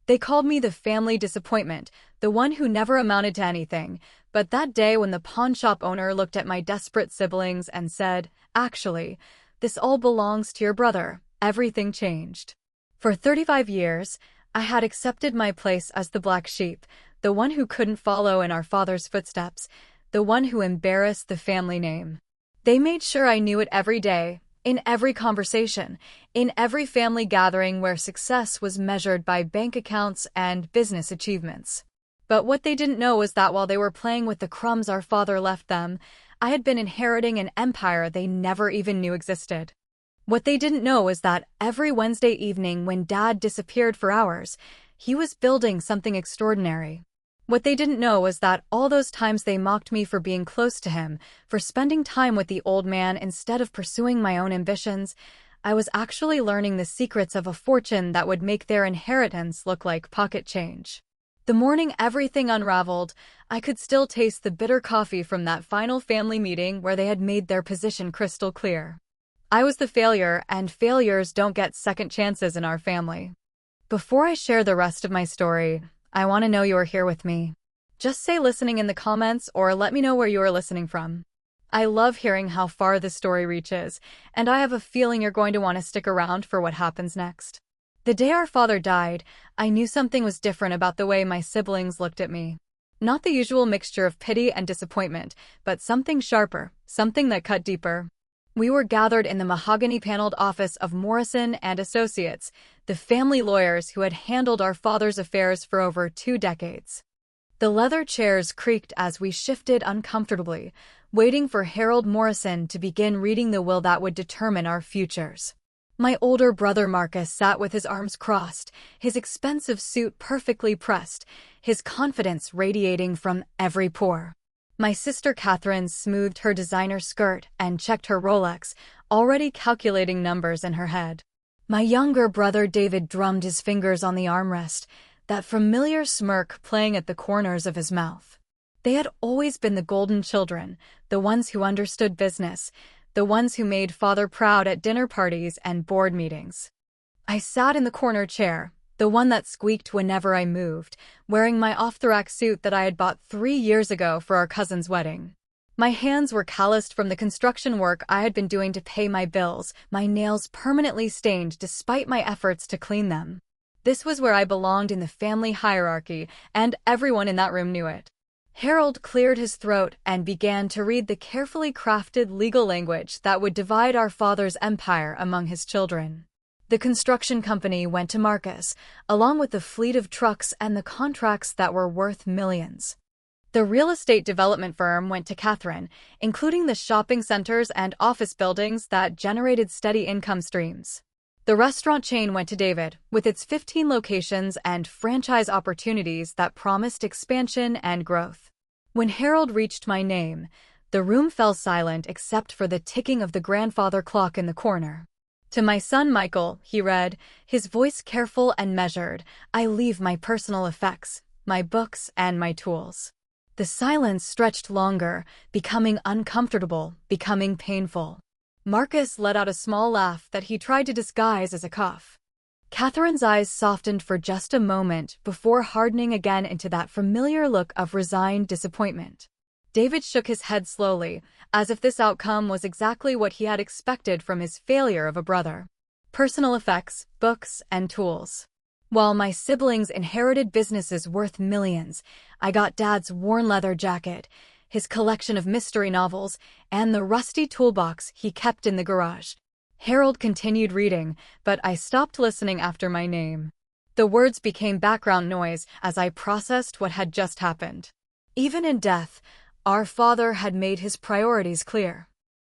They called me the family disappointment, the one who never amounted to anything. But that day when the pawn shop owner looked at my desperate siblings and said, "Actually, this all belongs to your brother," everything changed. For 35 years, I had accepted my place as the black sheep, the one who couldn't follow in our father's footsteps, the one who embarrassed the family name. They made sure I knew it every day, in every conversation, in every family gathering where success was measured by bank accounts and business achievements. But what they didn't know was that while they were playing with the crumbs our father left them, I had been inheriting an empire they never even knew existed. What they didn't know was that every Wednesday evening when Dad disappeared for hours, he was building something extraordinary. What they didn't know was that all those times they mocked me for being close to him, for spending time with the old man instead of pursuing my own ambitions, I was actually learning the secrets of a fortune that would make their inheritance look like pocket change. The morning everything unraveled, I could still taste the bitter coffee from that final family meeting where they had made their position crystal clear. I was the failure, and failures don't get second chances in our family. Before I share the rest of my story, I want to know you are here with me. Just say listening in the comments or let me know where you are listening from. I love hearing how far this story reaches, and I have a feeling you're going to want to stick around for what happens next. The day our father died, I knew something was different about the way my siblings looked at me. Not the usual mixture of pity and disappointment, but something sharper, something that cut deeper. We were gathered in the mahogany-paneled office of Morrison and Associates, the family lawyers who had handled our father's affairs for over 2 decades. The leather chairs creaked as we shifted uncomfortably, waiting for Harold Morrison to begin reading the will that would determine our futures. My older brother Marcus sat with his arms crossed, his expensive suit perfectly pressed, his confidence radiating from every pore. My sister Catherine smoothed her designer skirt and checked her Rolex, already calculating numbers in her head. My younger brother David drummed his fingers on the armrest, that familiar smirk playing at the corners of his mouth. They had always been the golden children, the ones who understood business, the ones who made father proud at dinner parties and board meetings. I sat in the corner chair, the one that squeaked whenever I moved, wearing my off-the-rack suit that I had bought 3 years ago for our cousin's wedding. My hands were calloused from the construction work I had been doing to pay my bills, my nails permanently stained despite my efforts to clean them. This was where I belonged in the family hierarchy, and everyone in that room knew it. Harold cleared his throat and began to read the carefully crafted legal language that would divide our father's empire among his children. The construction company went to Marcus, along with the fleet of trucks and the contracts that were worth millions. The real estate development firm went to Catherine, including the shopping centers and office buildings that generated steady income streams. The restaurant chain went to David, with its 15 locations and franchise opportunities that promised expansion and growth. When Harold reached my name, the room fell silent except for the ticking of the grandfather clock in the corner. To my son Michael, he read, his voice careful and measured, I leave my personal effects, my books, and my tools. The silence stretched longer, becoming uncomfortable, becoming painful. Marcus let out a small laugh that he tried to disguise as a cough. Catherine's eyes softened for just a moment before hardening again into that familiar look of resigned disappointment. David shook his head slowly, as if this outcome was exactly what he had expected from his failure of a brother. Personal effects, books, and tools. While my siblings inherited businesses worth millions, I got Dad's worn leather jacket, his collection of mystery novels, and the rusty toolbox he kept in the garage. Harold continued reading, but I stopped listening after my name. The words became background noise as I processed what had just happened. Even in death, our father had made his priorities clear.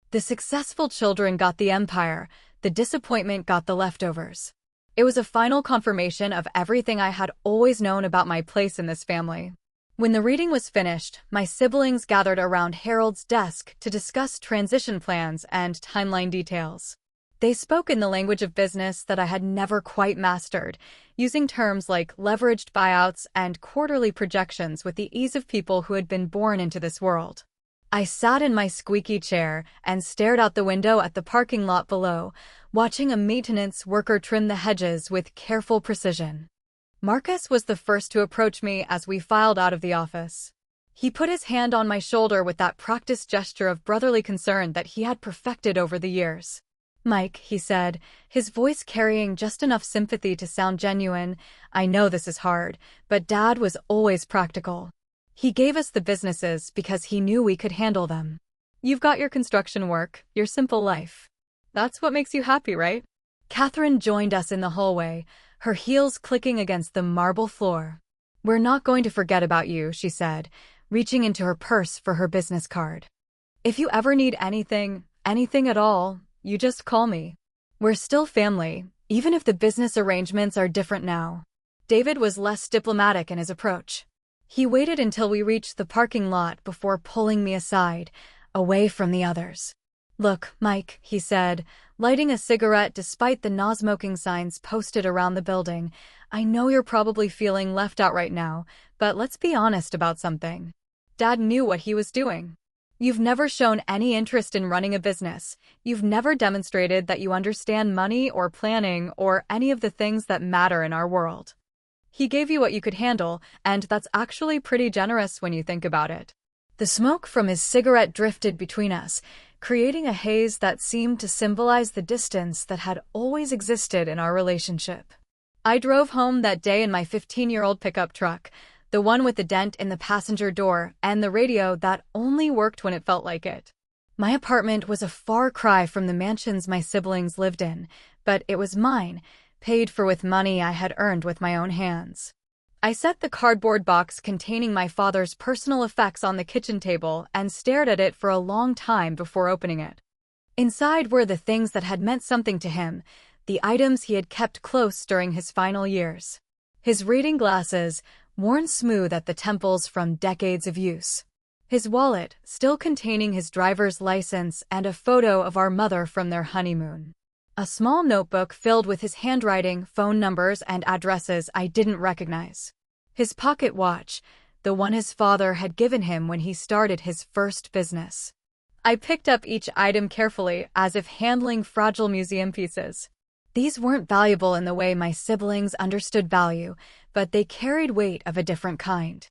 The successful children got the empire, the disappointment got the leftovers. It was a final confirmation of everything I had always known about my place in this family. When the reading was finished, my siblings gathered around Harold's desk to discuss transition plans and timeline details. They spoke in the language of business that I had never quite mastered, using terms like leveraged buyouts and quarterly projections with the ease of people who had been born into this world. I sat in my squeaky chair and stared out the window at the parking lot below, watching a maintenance worker trim the hedges with careful precision. Marcus was the first to approach me as we filed out of the office. He put his hand on my shoulder with that practiced gesture of brotherly concern that he had perfected over the years. "Mike," he said, his voice carrying just enough sympathy to sound genuine, "I know this is hard, but Dad was always practical. He gave us the businesses because he knew we could handle them. You've got your construction work, your simple life. That's what makes you happy, right?" Catherine joined us in the hallway, her heels clicking against the marble floor. "We're not going to forget about you," she said, reaching into her purse for her business card. "If you ever need anything at all, you just call me. We're still family, even if the business arrangements are different now." David was less diplomatic in his approach. He waited until we reached the parking lot before pulling me aside, away from the others. "Look, Mike," he said, lighting a cigarette despite the no-smoking signs posted around the building, "I know you're probably feeling left out right now, but let's be honest about something. Dad knew what he was doing. You've never shown any interest in running a business. You've never demonstrated that you understand money or planning or any of the things that matter in our world. He gave you what you could handle, and that's actually pretty generous when you think about it." The smoke from his cigarette drifted between us, creating a haze that seemed to symbolize the distance that had always existed in our relationship. I drove home that day in my 15-year-old pickup truck, the one with the dent in the passenger door and the radio that only worked when it felt like it. My apartment was a far cry from the mansions my siblings lived in, but it was mine, paid for with money I had earned with my own hands. I set the cardboard box containing my father's personal effects on the kitchen table and stared at it for a long time before opening it. Inside were the things that had meant something to him, the items he had kept close during his final years. His reading glasses, worn smooth at the temples from decades of use. His wallet, still containing his driver's license and a photo of our mother from their honeymoon. A small notebook filled with his handwriting, phone numbers, and addresses I didn't recognize. His pocket watch, the one his father had given him when he started his first business. I picked up each item carefully, as if handling fragile museum pieces. These weren't valuable in the way my siblings understood value, but they carried weight of a different kind.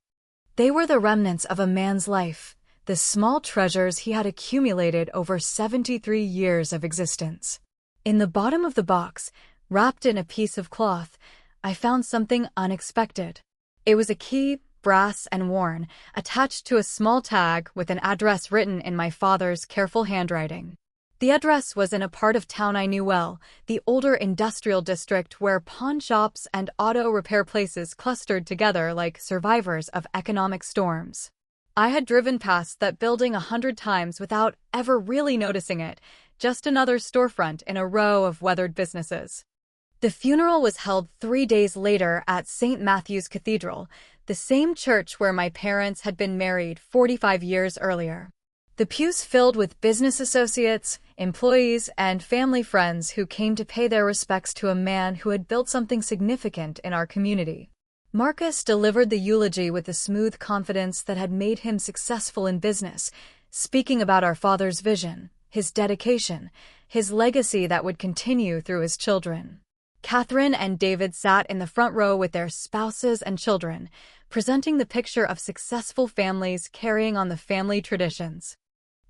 They were the remnants of a man's life, the small treasures he had accumulated over 73 years of existence. In the bottom of the box, wrapped in a piece of cloth, I found something unexpected. It was a key, brass and worn, attached to a small tag with an address written in my father's careful handwriting. The address was in a part of town I knew well, the older industrial district where pawn shops and auto repair places clustered together like survivors of economic storms. I had driven past that building 100 times without ever really noticing it, just another storefront in a row of weathered businesses. The funeral was held 3 days later at St. Matthew's Cathedral, the same church where my parents had been married 45 years earlier. The pews filled with business associates, employees, and family friends who came to pay their respects to a man who had built something significant in our community. Marcus delivered the eulogy with the smooth confidence that had made him successful in business, speaking about our father's vision, his dedication, his legacy that would continue through his children. Catherine and David sat in the front row with their spouses and children, presenting the picture of successful families carrying on the family traditions.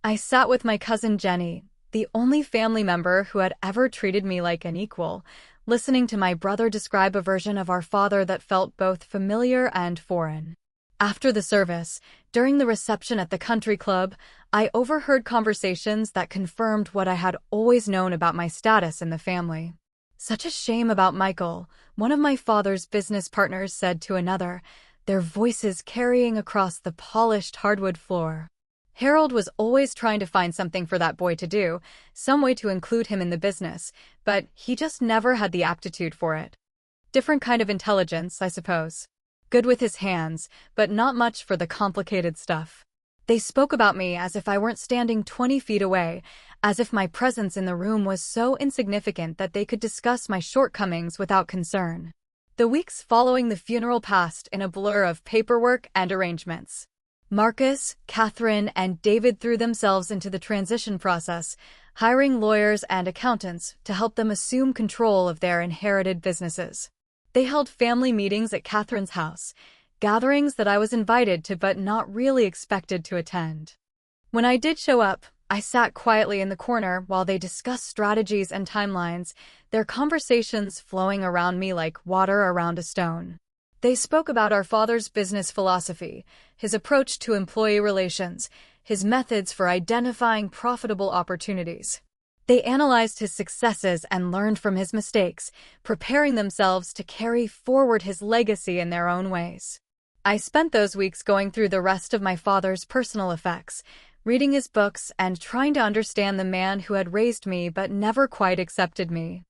I sat with my cousin Jenny, the only family member who had ever treated me like an equal, listening to my brother describe a version of our father that felt both familiar and foreign. After the service, during the reception at the country club, I overheard conversations that confirmed what I had always known about my status in the family. "Such a shame about Michael," one of my father's business partners said to another, their voices carrying across the polished hardwood floor. "Harold was always trying to find something for that boy to do, some way to include him in the business, but he just never had the aptitude for it. Different kind of intelligence, I suppose. Good with his hands, but not much for the complicated stuff." They spoke about me as if I weren't standing 20 feet away, as if my presence in the room was so insignificant that they could discuss my shortcomings without concern. The weeks following the funeral passed in a blur of paperwork and arrangements. Marcus, Catherine, and David threw themselves into the transition process, hiring lawyers and accountants to help them assume control of their inherited businesses. They held family meetings at Catherine's house, gatherings that I was invited to but not really expected to attend. When I did show up, I sat quietly in the corner while they discussed strategies and timelines, their conversations flowing around me like water around a stone. They spoke about our father's business philosophy, his approach to employee relations, his methods for identifying profitable opportunities. They analyzed his successes and learned from his mistakes, preparing themselves to carry forward his legacy in their own ways. I spent those weeks going through the rest of my father's personal effects, reading his books and trying to understand the man who had raised me but never quite accepted me.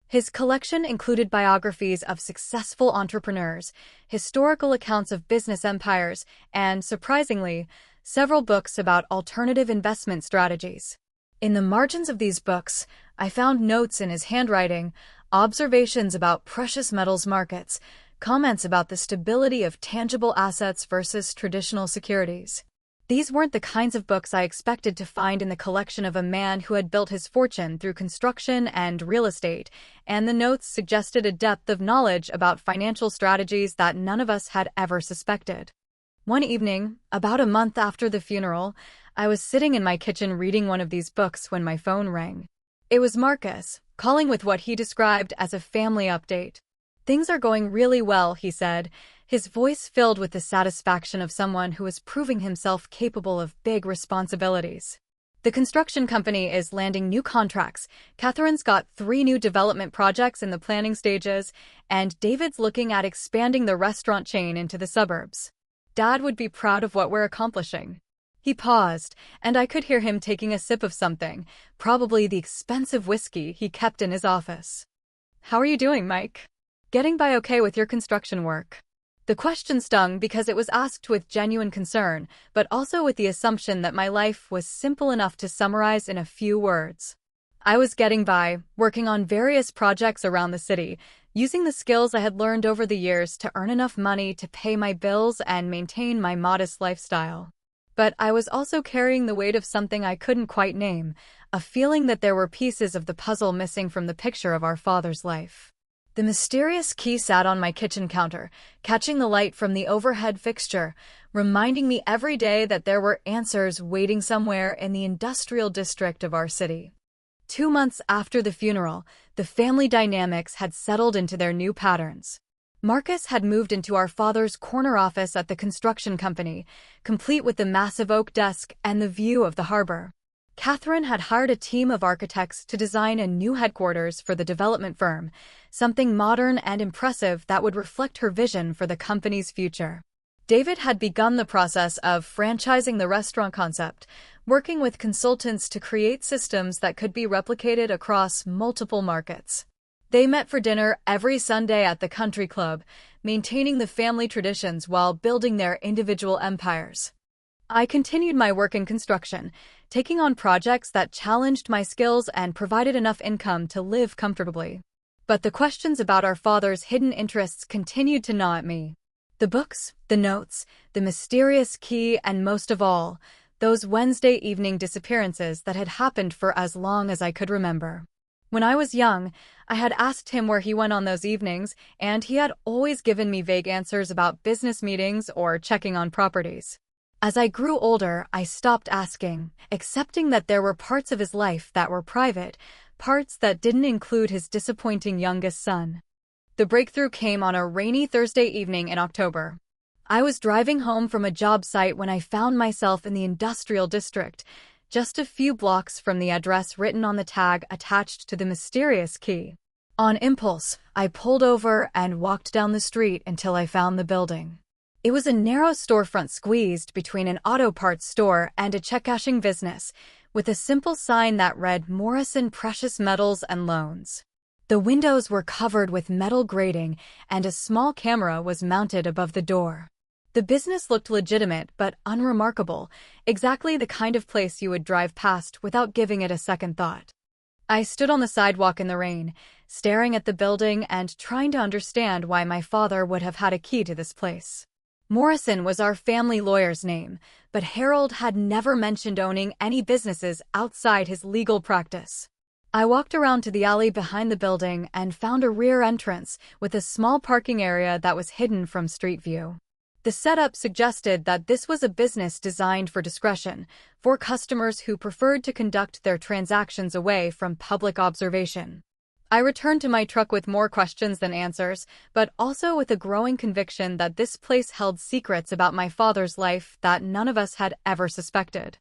His collection included biographies of successful entrepreneurs, historical accounts of business empires, and, surprisingly, several books about alternative investment strategies. In the margins of these books, I found notes in his handwriting, observations about precious metals markets, comments about the stability of tangible assets versus traditional securities. These weren't the kinds of books I expected to find in the collection of a man who had built his fortune through construction and real estate, and the notes suggested a depth of knowledge about financial strategies that none of us had ever suspected. One evening, about a month after the funeral, I was sitting in my kitchen reading one of these books when my phone rang. It was Marcus, calling with what he described as a family update. "Things are going really well," he said, his voice filled with the satisfaction of someone who is proving himself capable of big responsibilities. "The construction company is landing new contracts, Catherine's got 3 new development projects in the planning stages, and David's looking at expanding the restaurant chain into the suburbs. Dad would be proud of what we're accomplishing." He paused, and I could hear him taking a sip of something, probably the expensive whiskey he kept in his office. "How are you doing, Mike? Getting by okay with your construction work?" The question stung because it was asked with genuine concern, but also with the assumption that my life was simple enough to summarize in a few words. I was getting by, working on various projects around the city, using the skills I had learned over the years to earn enough money to pay my bills and maintain my modest lifestyle. But I was also carrying the weight of something I couldn't quite name, a feeling that there were pieces of the puzzle missing from the picture of our father's life. The mysterious key sat on my kitchen counter, catching the light from the overhead fixture, reminding me every day that there were answers waiting somewhere in the industrial district of our city. 2 months after the funeral, the family dynamics had settled into their new patterns. Marcus had moved into our father's corner office at the construction company, complete with the massive oak desk and the view of the harbor. Catherine had hired a team of architects to design a new headquarters for the development firm, something modern and impressive that would reflect her vision for the company's future. David had begun the process of franchising the restaurant concept, working with consultants to create systems that could be replicated across multiple markets. They met for dinner every Sunday at the country club, maintaining the family traditions while building their individual empires. I continued my work in construction, taking on projects that challenged my skills and provided enough income to live comfortably. But the questions about our father's hidden interests continued to gnaw at me. The books, the notes, the mysterious key, and most of all, those Wednesday evening disappearances that had happened for as long as I could remember. When I was young, I had asked him where he went on those evenings, and he had always given me vague answers about business meetings or checking on properties. As I grew older, I stopped asking, accepting that there were parts of his life that were private, parts that didn't include his disappointing youngest son. The breakthrough came on a rainy Thursday evening in October. I was driving home from a job site when I found myself in the industrial district, just a few blocks from the address written on the tag attached to the mysterious key. On impulse, I pulled over and walked down the street until I found the building. It was a narrow storefront squeezed between an auto parts store and a check-cashing business, with a simple sign that read Morrison Precious Metals and Loans. The windows were covered with metal grating, and a small camera was mounted above the door. The business looked legitimate but unremarkable, exactly the kind of place you would drive past without giving it a second thought. I stood on the sidewalk in the rain, staring at the building and trying to understand why my father would have had a key to this place. Morrison was our family lawyer's name, but Harold had never mentioned owning any businesses outside his legal practice. I walked around to the alley behind the building and found a rear entrance with a small parking area that was hidden from street view. The setup suggested that this was a business designed for discretion, for customers who preferred to conduct their transactions away from public observation. I returned to my truck with more questions than answers, but also with a growing conviction that this place held secrets about my father's life that none of us had ever suspected.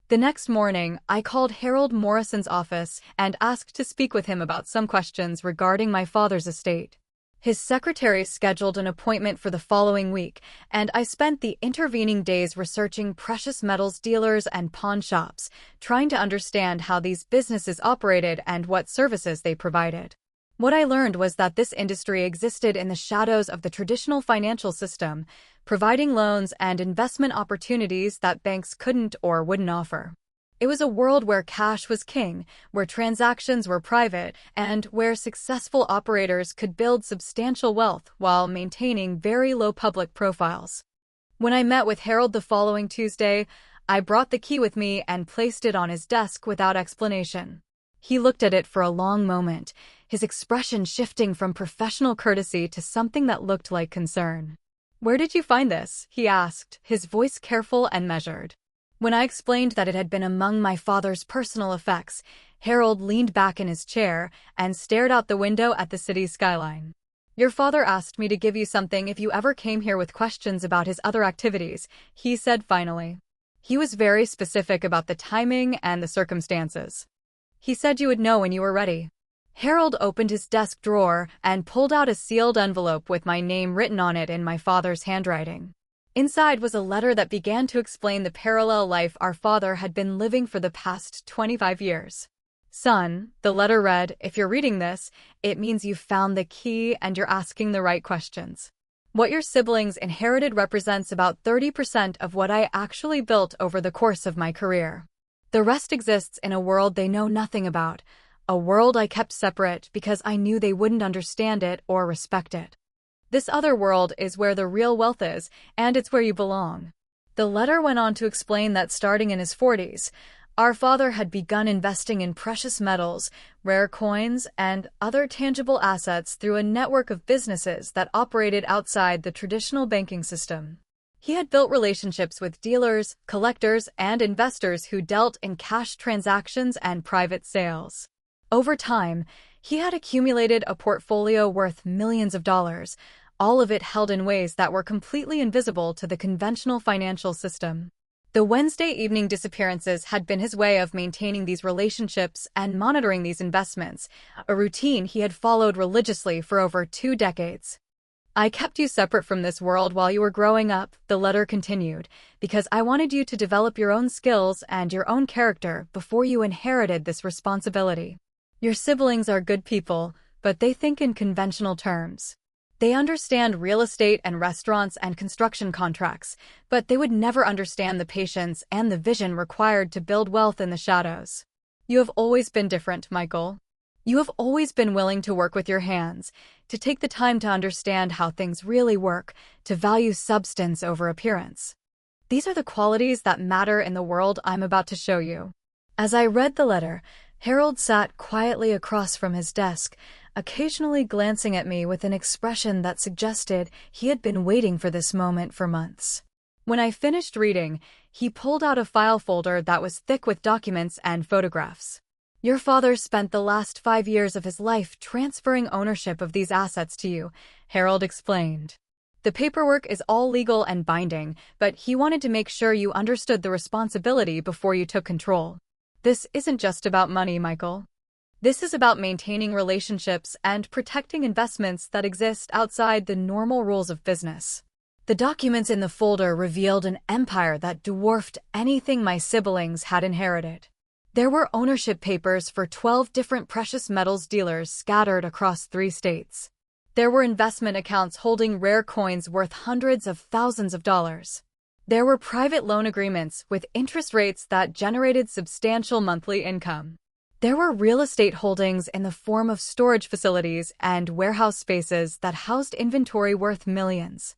The next morning, I called Harold Morrison's office and asked to speak with him about some questions regarding my father's estate. His secretary scheduled an appointment for the following week, and I spent the intervening days researching precious metals dealers and pawn shops, trying to understand how these businesses operated and what services they provided. What I learned was that this industry existed in the shadows of the traditional financial system, providing loans and investment opportunities that banks couldn't or wouldn't offer. It was a world where cash was king, where transactions were private, and where successful operators could build substantial wealth while maintaining very low public profiles. When I met with Harold the following Tuesday, I brought the key with me and placed it on his desk without explanation. He looked at it for a long moment, his expression shifting from professional courtesy to something that looked like concern. "Where did you find this?" he asked, his voice careful and measured. When I explained that it had been among my father's personal effects, Harold leaned back in his chair and stared out the window at the city's skyline. "Your father asked me to give you something if you ever came here with questions about his other activities," he said finally. He was very specific about the timing and the circumstances. "He said you would know when you were ready." Harold opened his desk drawer and pulled out a sealed envelope with my name written on it in my father's handwriting. Inside was a letter that began to explain the parallel life our father had been living for the past 25 years. "Son," the letter read, "if you're reading this, it means you've found the key and you're asking the right questions. What your siblings inherited represents about 30% of what I actually built over the course of my career. The rest exists in a world they know nothing about, a world I kept separate because I knew they wouldn't understand it or respect it. This other world is where the real wealth is, and it's where you belong." The letter went on to explain that starting in his 40s, our father had begun investing in precious metals, rare coins, and other tangible assets through a network of businesses that operated outside the traditional banking system. He had built relationships with dealers, collectors, and investors who dealt in cash transactions and private sales. Over time, he had accumulated a portfolio worth millions of dollars, all of it held in ways that were completely invisible to the conventional financial system. The Wednesday evening disappearances had been his way of maintaining these relationships and monitoring these investments, a routine he had followed religiously for over 2 decades. "I kept you separate from this world while you were growing up," the letter continued, "because I wanted you to develop your own skills and your own character before you inherited this responsibility. Your siblings are good people, but they think in conventional terms. They understand real estate and restaurants and construction contracts, but they would never understand the patience and the vision required to build wealth in the shadows. You have always been different, Michael. You have always been willing to work with your hands, to take the time to understand how things really work, to value substance over appearance. These are the qualities that matter in the world I'm about to show you." As I read the letter, Harold sat quietly across from his desk, occasionally glancing at me with an expression that suggested he had been waiting for this moment for months. When I finished reading, he pulled out a file folder that was thick with documents and photographs. "Your father spent the last 5 years of his life transferring ownership of these assets to you," Harold explained. "The paperwork is all legal and binding, but he wanted to make sure you understood the responsibility before you took control. This isn't just about money, Michael. This is about maintaining relationships and protecting investments that exist outside the normal rules of business." The documents in the folder revealed an empire that dwarfed anything my siblings had inherited. There were ownership papers for 12 different precious metals dealers scattered across 3 states. There were investment accounts holding rare coins worth hundreds of thousands of dollars. There were private loan agreements with interest rates that generated substantial monthly income. There were real estate holdings in the form of storage facilities and warehouse spaces that housed inventory worth millions.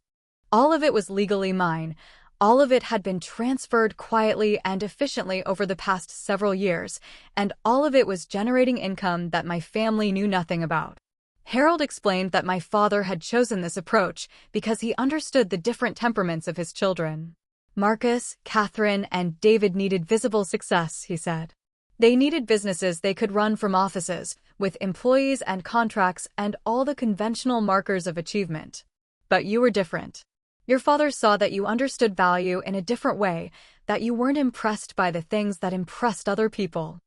All of it was legally mine, All of it had been transferred quietly and efficiently over the past several years, and all of it was generating income that my family knew nothing about. Harold explained that my father had chosen this approach because he understood the different temperaments of his children. Marcus, Catherine, and David needed visible success, he said. They needed businesses they could run from offices, with employees and contracts and all the conventional markers of achievement. But you were different. Your father saw that you understood value in a different way, that you weren't impressed by the things that impressed other people.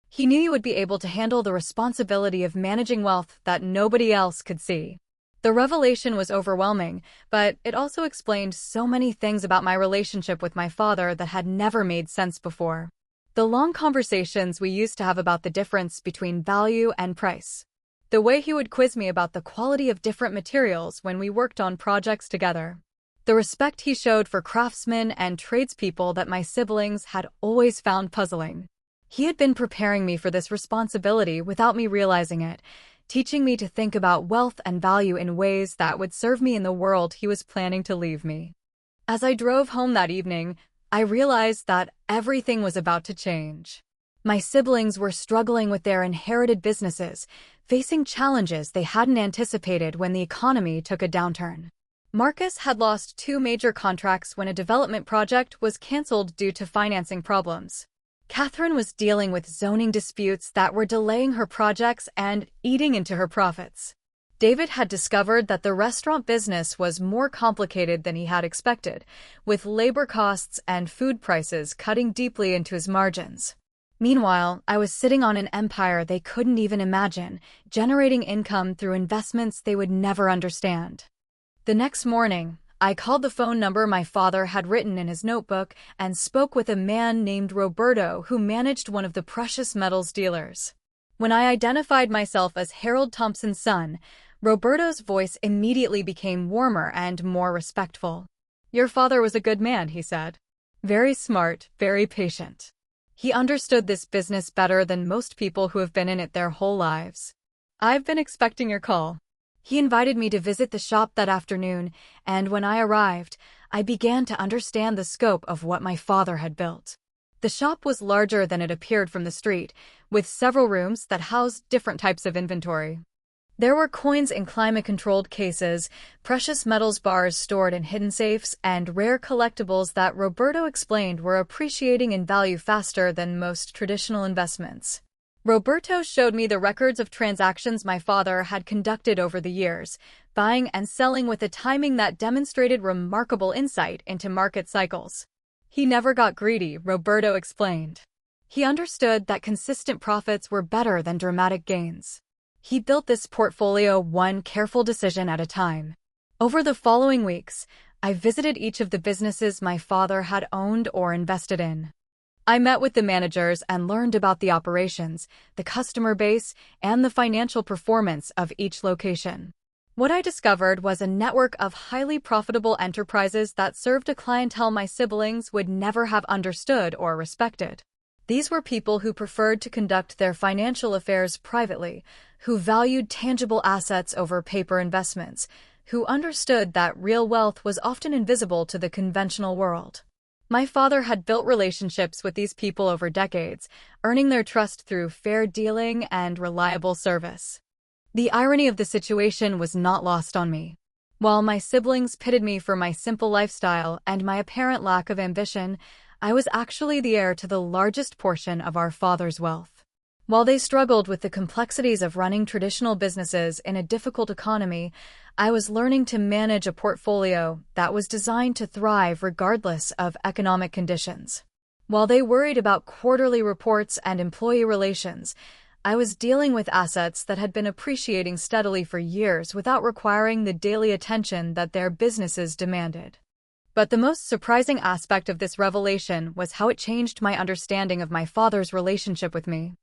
He knew you would be able to handle the responsibility of managing wealth that nobody else could see. The revelation was overwhelming, but it also explained so many things about my relationship with my father that had never made sense before. The long conversations we used to have about the difference between value and price. The way he would quiz me about the quality of different materials when we worked on projects together. The respect he showed for craftsmen and tradespeople that my siblings had always found puzzling. He had been preparing me for this responsibility without me realizing it, teaching me to think about wealth and value in ways that would serve me in the world he was planning to leave me. As I drove home that evening, I realized that everything was about to change. My siblings were struggling with their inherited businesses, facing challenges they hadn't anticipated when the economy took a downturn. Marcus had lost 2 major contracts when a development project was canceled due to financing problems. Catherine was dealing with zoning disputes that were delaying her projects and eating into her profits. David had discovered that the restaurant business was more complicated than he had expected, with labor costs and food prices cutting deeply into his margins. Meanwhile, I was sitting on an empire they couldn't even imagine, generating income through investments they would never understand. The next morning, I called the phone number my father had written in his notebook and spoke with a man named Roberto who managed one of the precious metals dealers. When I identified myself as Harold Thompson's son, Roberto's voice immediately became warmer and more respectful. "Your father was a good man," he said. "Very smart, very patient. He understood this business better than most people who have been in it their whole lives. I've been expecting your call." He invited me to visit the shop that afternoon, and when I arrived, I began to understand the scope of what my father had built. The shop was larger than it appeared from the street, with several rooms that housed different types of inventory. There were coins in climate-controlled cases, precious metals bars stored in hidden safes, and rare collectibles that Roberto explained were appreciating in value faster than most traditional investments. Roberto showed me the records of transactions my father had conducted over the years, buying and selling with a timing that demonstrated remarkable insight into market cycles. He never got greedy, Roberto explained. He understood that consistent profits were better than dramatic gains. He built this portfolio one careful decision at a time. Over the following weeks, I visited each of the businesses my father had owned or invested in. I met with the managers and learned about the operations, the customer base, and the financial performance of each location. What I discovered was a network of highly profitable enterprises that served a clientele my siblings would never have understood or respected. These were people who preferred to conduct their financial affairs privately, who valued tangible assets over paper investments, who understood that real wealth was often invisible to the conventional world. My father had built relationships with these people over decades, earning their trust through fair dealing and reliable service. The irony of the situation was not lost on me. While my siblings pitted me for my simple lifestyle and my apparent lack of ambition, I was actually the heir to the largest portion of our father's wealth. While they struggled with the complexities of running traditional businesses in a difficult economy, I was learning to manage a portfolio that was designed to thrive regardless of economic conditions. While they worried about quarterly reports and employee relations, I was dealing with assets that had been appreciating steadily for years without requiring the daily attention that their businesses demanded. But the most surprising aspect of this revelation was how it changed my understanding of my father's relationship with me.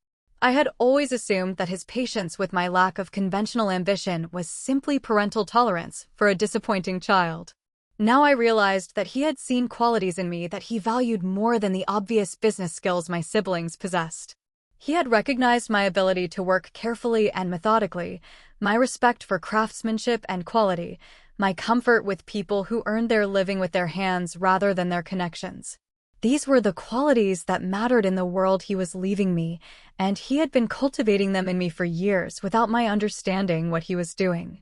I had always assumed that his patience with my lack of conventional ambition was simply parental tolerance for a disappointing child. Now I realized that he had seen qualities in me that he valued more than the obvious business skills my siblings possessed. He had recognized my ability to work carefully and methodically, my respect for craftsmanship and quality, my comfort with people who earned their living with their hands rather than their connections. These were the qualities that mattered in the world he was leaving me, and he had been cultivating them in me for years without my understanding what he was doing.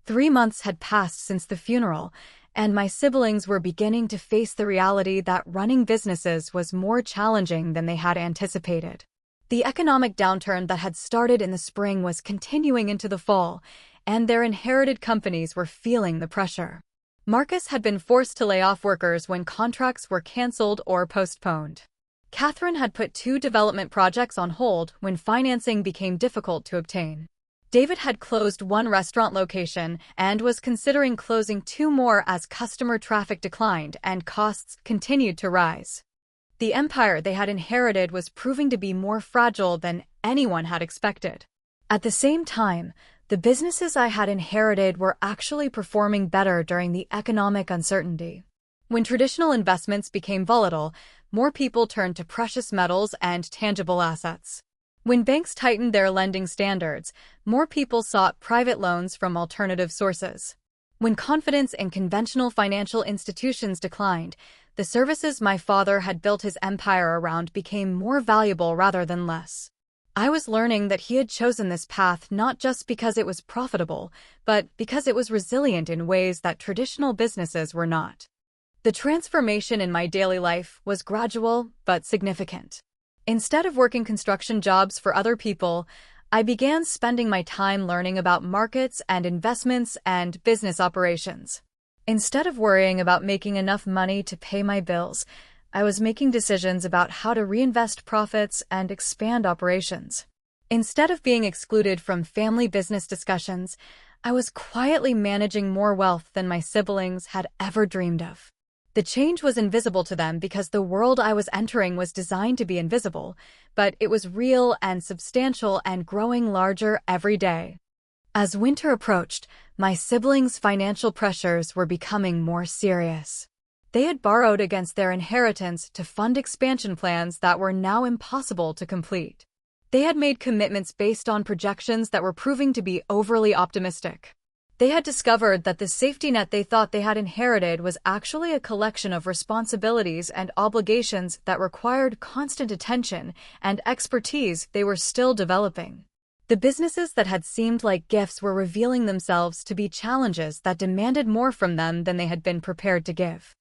3 months had passed since the funeral, and my siblings were beginning to face the reality that running businesses was more challenging than they had anticipated. The economic downturn that had started in the spring was continuing into the fall, and their inherited companies were feeling the pressure. Marcus had been forced to lay off workers when contracts were canceled or postponed. Catherine had put 2 development projects on hold when financing became difficult to obtain. David had closed 1 restaurant location and was considering closing 2 more as customer traffic declined and costs continued to rise. The empire they had inherited was proving to be more fragile than anyone had expected. At the same time, the businesses I had inherited were actually performing better during the economic uncertainty. When traditional investments became volatile, more people turned to precious metals and tangible assets. When banks tightened their lending standards, more people sought private loans from alternative sources. When confidence in conventional financial institutions declined, the services my father had built his empire around became more valuable rather than less. I was learning that he had chosen this path not just because it was profitable, but because it was resilient in ways that traditional businesses were not. The transformation in my daily life was gradual but significant. Instead of working construction jobs for other people, I began spending my time learning about markets and investments and business operations. Instead of worrying about making enough money to pay my bills, I was making decisions about how to reinvest profits and expand operations. Instead of being excluded from family business discussions, I was quietly managing more wealth than my siblings had ever dreamed of. The change was invisible to them because the world I was entering was designed to be invisible, but it was real and substantial and growing larger every day. As winter approached, my siblings' financial pressures were becoming more serious. They had borrowed against their inheritance to fund expansion plans that were now impossible to complete. They had made commitments based on projections that were proving to be overly optimistic. They had discovered that the safety net they thought they had inherited was actually a collection of responsibilities and obligations that required constant attention and expertise they were still developing. The businesses that had seemed like gifts were revealing themselves to be challenges that demanded more from them than they had been prepared to give.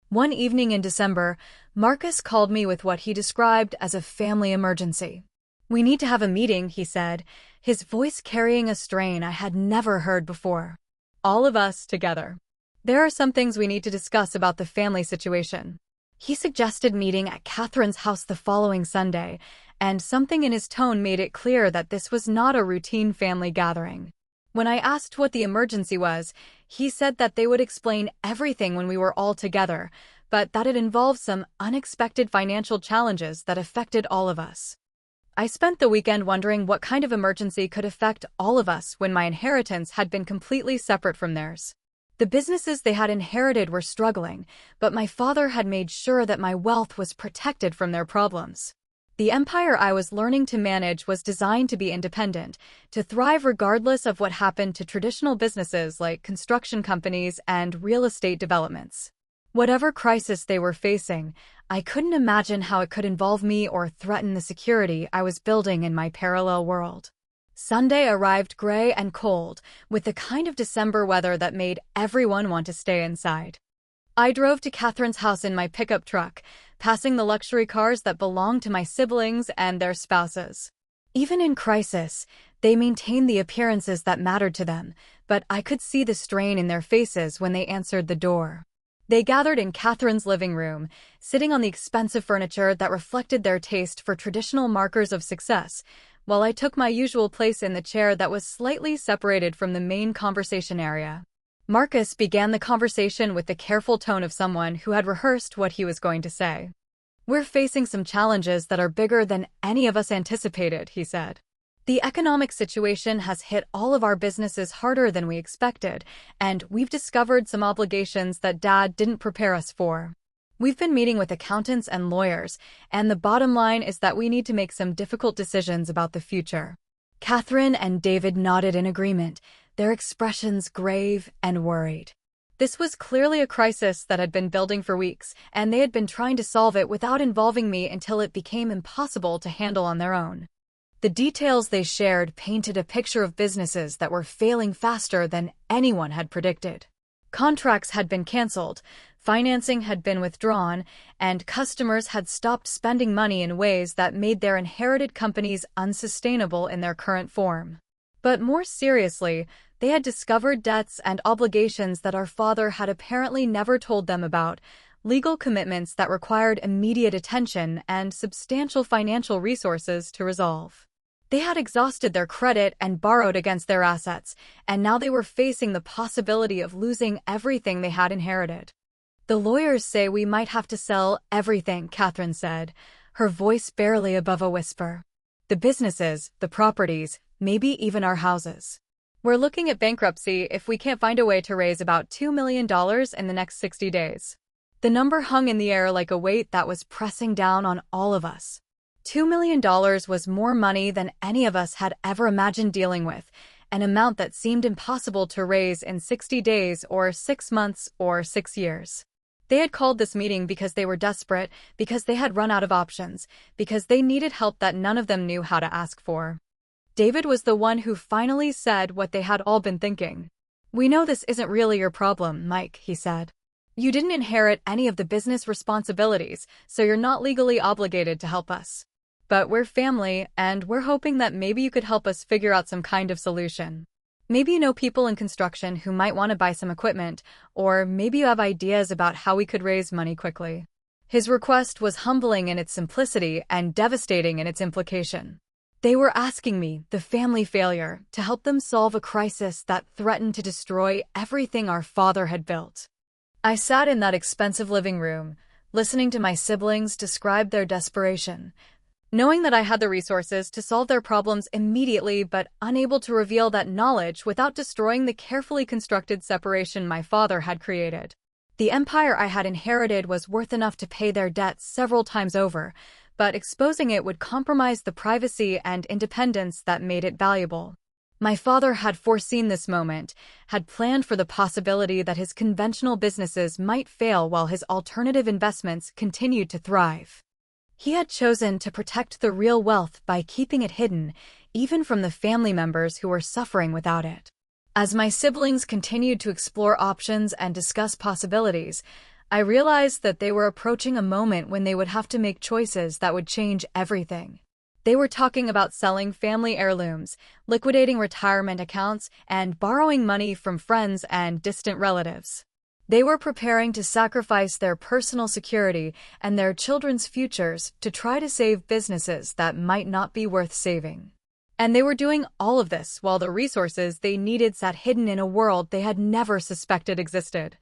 One evening in December, Marcus called me with what he described as a family emergency. "We need to have a meeting," he said, his voice carrying a strain I had never heard before. "All of us together. There are some things we need to discuss about the family situation." He suggested meeting at Catherine's house the following Sunday, and something in his tone made it clear that this was not a routine family gathering. When I asked what the emergency was, he said that they would explain everything when we were all together, but that it involved some unexpected financial challenges that affected all of us. I spent the weekend wondering what kind of emergency could affect all of us when my inheritance had been completely separate from theirs. The businesses they had inherited were struggling, but my father had made sure that my wealth was protected from their problems. The empire I was learning to manage was designed to be independent, to thrive regardless of what happened to traditional businesses like construction companies and real estate developments. Whatever crisis they were facing, I couldn't imagine how it could involve me or threaten the security I was building in my parallel world. Sunday arrived gray and cold, with the kind of December weather that made everyone want to stay inside. I drove to Catherine's house in my pickup truck, passing the luxury cars that belonged to my siblings and their spouses. Even in crisis, they maintained the appearances that mattered to them, but I could see the strain in their faces when they answered the door. They gathered in Catherine's living room, sitting on the expensive furniture that reflected their taste for traditional markers of success, while I took my usual place in the chair that was slightly separated from the main conversation area. Marcus began the conversation with the careful tone of someone who had rehearsed what he was going to say. "We're facing some challenges that are bigger than any of us anticipated," he said. "The economic situation has hit all of our businesses harder than we expected, and we've discovered some obligations that Dad didn't prepare us for. We've been meeting with accountants and lawyers, and the bottom line is that we need to make some difficult decisions about the future." Catherine and David nodded in agreement, their expressions grave and worried. This was clearly a crisis that had been building for weeks, and they had been trying to solve it without involving me until it became impossible to handle on their own. The details they shared painted a picture of businesses that were failing faster than anyone had predicted. Contracts had been canceled, financing had been withdrawn, and customers had stopped spending money in ways that made their inherited companies unsustainable in their current form. But more seriously, they had discovered debts and obligations that our father had apparently never told them about, legal commitments that required immediate attention and substantial financial resources to resolve. They had exhausted their credit and borrowed against their assets, and now they were facing the possibility of losing everything they had inherited. "The lawyers say we might have to sell everything," Catherine said, her voice barely above a whisper. "The businesses, the properties, maybe even our houses. We're looking at bankruptcy if we can't find a way to raise about $2 million in the next 60 days. The number hung in the air like a weight that was pressing down on all of us. $2 million was more money than any of us had ever imagined dealing with, an amount that seemed impossible to raise in 60 days or 6 months or 6 years. They had called this meeting because they were desperate, because they had run out of options, because they needed help that none of them knew how to ask for. David was the one who finally said what they had all been thinking. "We know this isn't really your problem, Mike," he said. "You didn't inherit any of the business responsibilities, so you're not legally obligated to help us. But we're family, and we're hoping that maybe you could help us figure out some kind of solution. Maybe you know people in construction who might want to buy some equipment, or maybe you have ideas about how we could raise money quickly." His request was humbling in its simplicity and devastating in its implication. They were asking me, the family failure, to help them solve a crisis that threatened to destroy everything our father had built. I sat in that expensive living room, listening to my siblings describe their desperation, knowing that I had the resources to solve their problems immediately but unable to reveal that knowledge without destroying the carefully constructed separation my father had created. The empire I had inherited was worth enough to pay their debts several times over, but exposing it would compromise the privacy and independence that made it valuable. My father had foreseen this moment, had planned for the possibility that his conventional businesses might fail while his alternative investments continued to thrive. He had chosen to protect the real wealth by keeping it hidden, even from the family members who were suffering without it. As my siblings continued to explore options and discuss possibilities, I realized that they were approaching a moment when they would have to make choices that would change everything. They were talking about selling family heirlooms, liquidating retirement accounts, and borrowing money from friends and distant relatives. They were preparing to sacrifice their personal security and their children's futures to try to save businesses that might not be worth saving. And they were doing all of this while the resources they needed sat hidden in a world they had never suspected existed.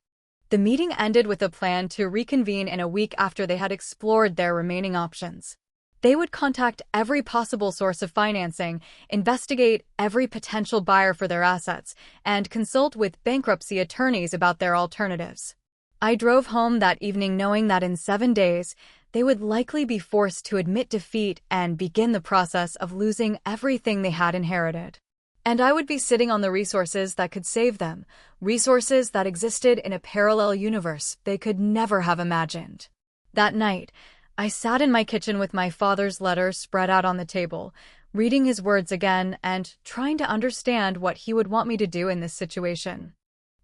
The meeting ended with a plan to reconvene in a week after they had explored their remaining options. They would contact every possible source of financing, investigate every potential buyer for their assets, and consult with bankruptcy attorneys about their alternatives. I drove home that evening knowing that in 7 days, they would likely be forced to admit defeat and begin the process of losing everything they had inherited. And I would be sitting on the resources that could save them, resources that existed in a parallel universe they could never have imagined. That night, I sat in my kitchen with my father's letter spread out on the table, reading his words again and trying to understand what he would want me to do in this situation.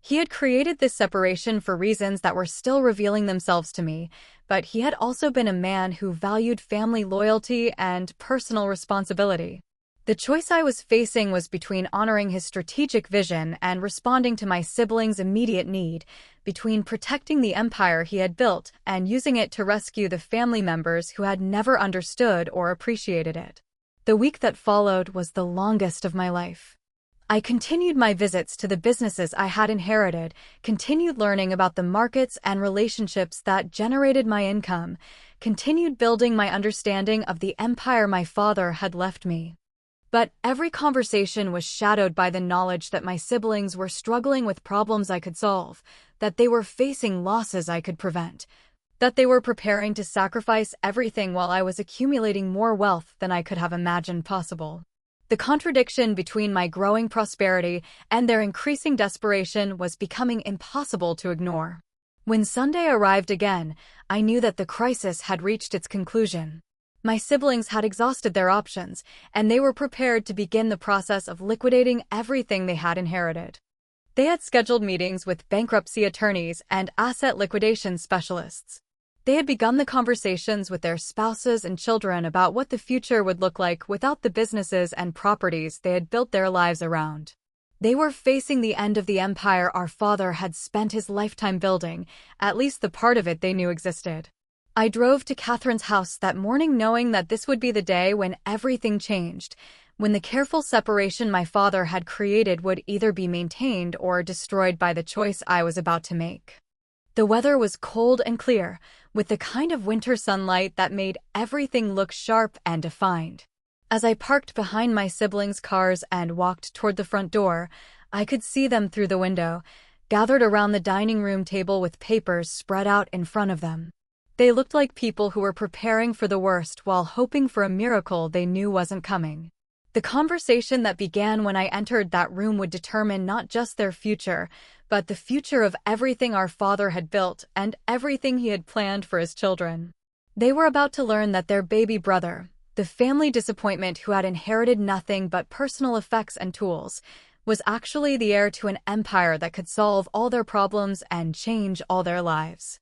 He had created this separation for reasons that were still revealing themselves to me, but he had also been a man who valued family loyalty and personal responsibility. The choice I was facing was between honoring his strategic vision and responding to my siblings' immediate need, between protecting the empire he had built and using it to rescue the family members who had never understood or appreciated it. The week that followed was the longest of my life. I continued my visits to the businesses I had inherited, continued learning about the markets and relationships that generated my income, continued building my understanding of the empire my father had left me. But every conversation was shadowed by the knowledge that my siblings were struggling with problems I could solve, that they were facing losses I could prevent, that they were preparing to sacrifice everything while I was accumulating more wealth than I could have imagined possible. The contradiction between my growing prosperity and their increasing desperation was becoming impossible to ignore. When Sunday arrived again, I knew that the crisis had reached its conclusion. My siblings had exhausted their options, and they were prepared to begin the process of liquidating everything they had inherited. They had scheduled meetings with bankruptcy attorneys and asset liquidation specialists. They had begun the conversations with their spouses and children about what the future would look like without the businesses and properties they had built their lives around. They were facing the end of the empire our father had spent his lifetime building, at least the part of it they knew existed. I drove to Catherine's house that morning knowing that this would be the day when everything changed, when the careful separation my father had created would either be maintained or destroyed by the choice I was about to make. The weather was cold and clear, with the kind of winter sunlight that made everything look sharp and defined. As I parked behind my siblings' cars and walked toward the front door, I could see them through the window, gathered around the dining room table with papers spread out in front of them. They looked like people who were preparing for the worst while hoping for a miracle they knew wasn't coming. The conversation that began when I entered that room would determine not just their future, but the future of everything our father had built and everything he had planned for his children. They were about to learn that their baby brother, the family disappointment who had inherited nothing but personal effects and tools, was actually the heir to an empire that could solve all their problems and change all their lives.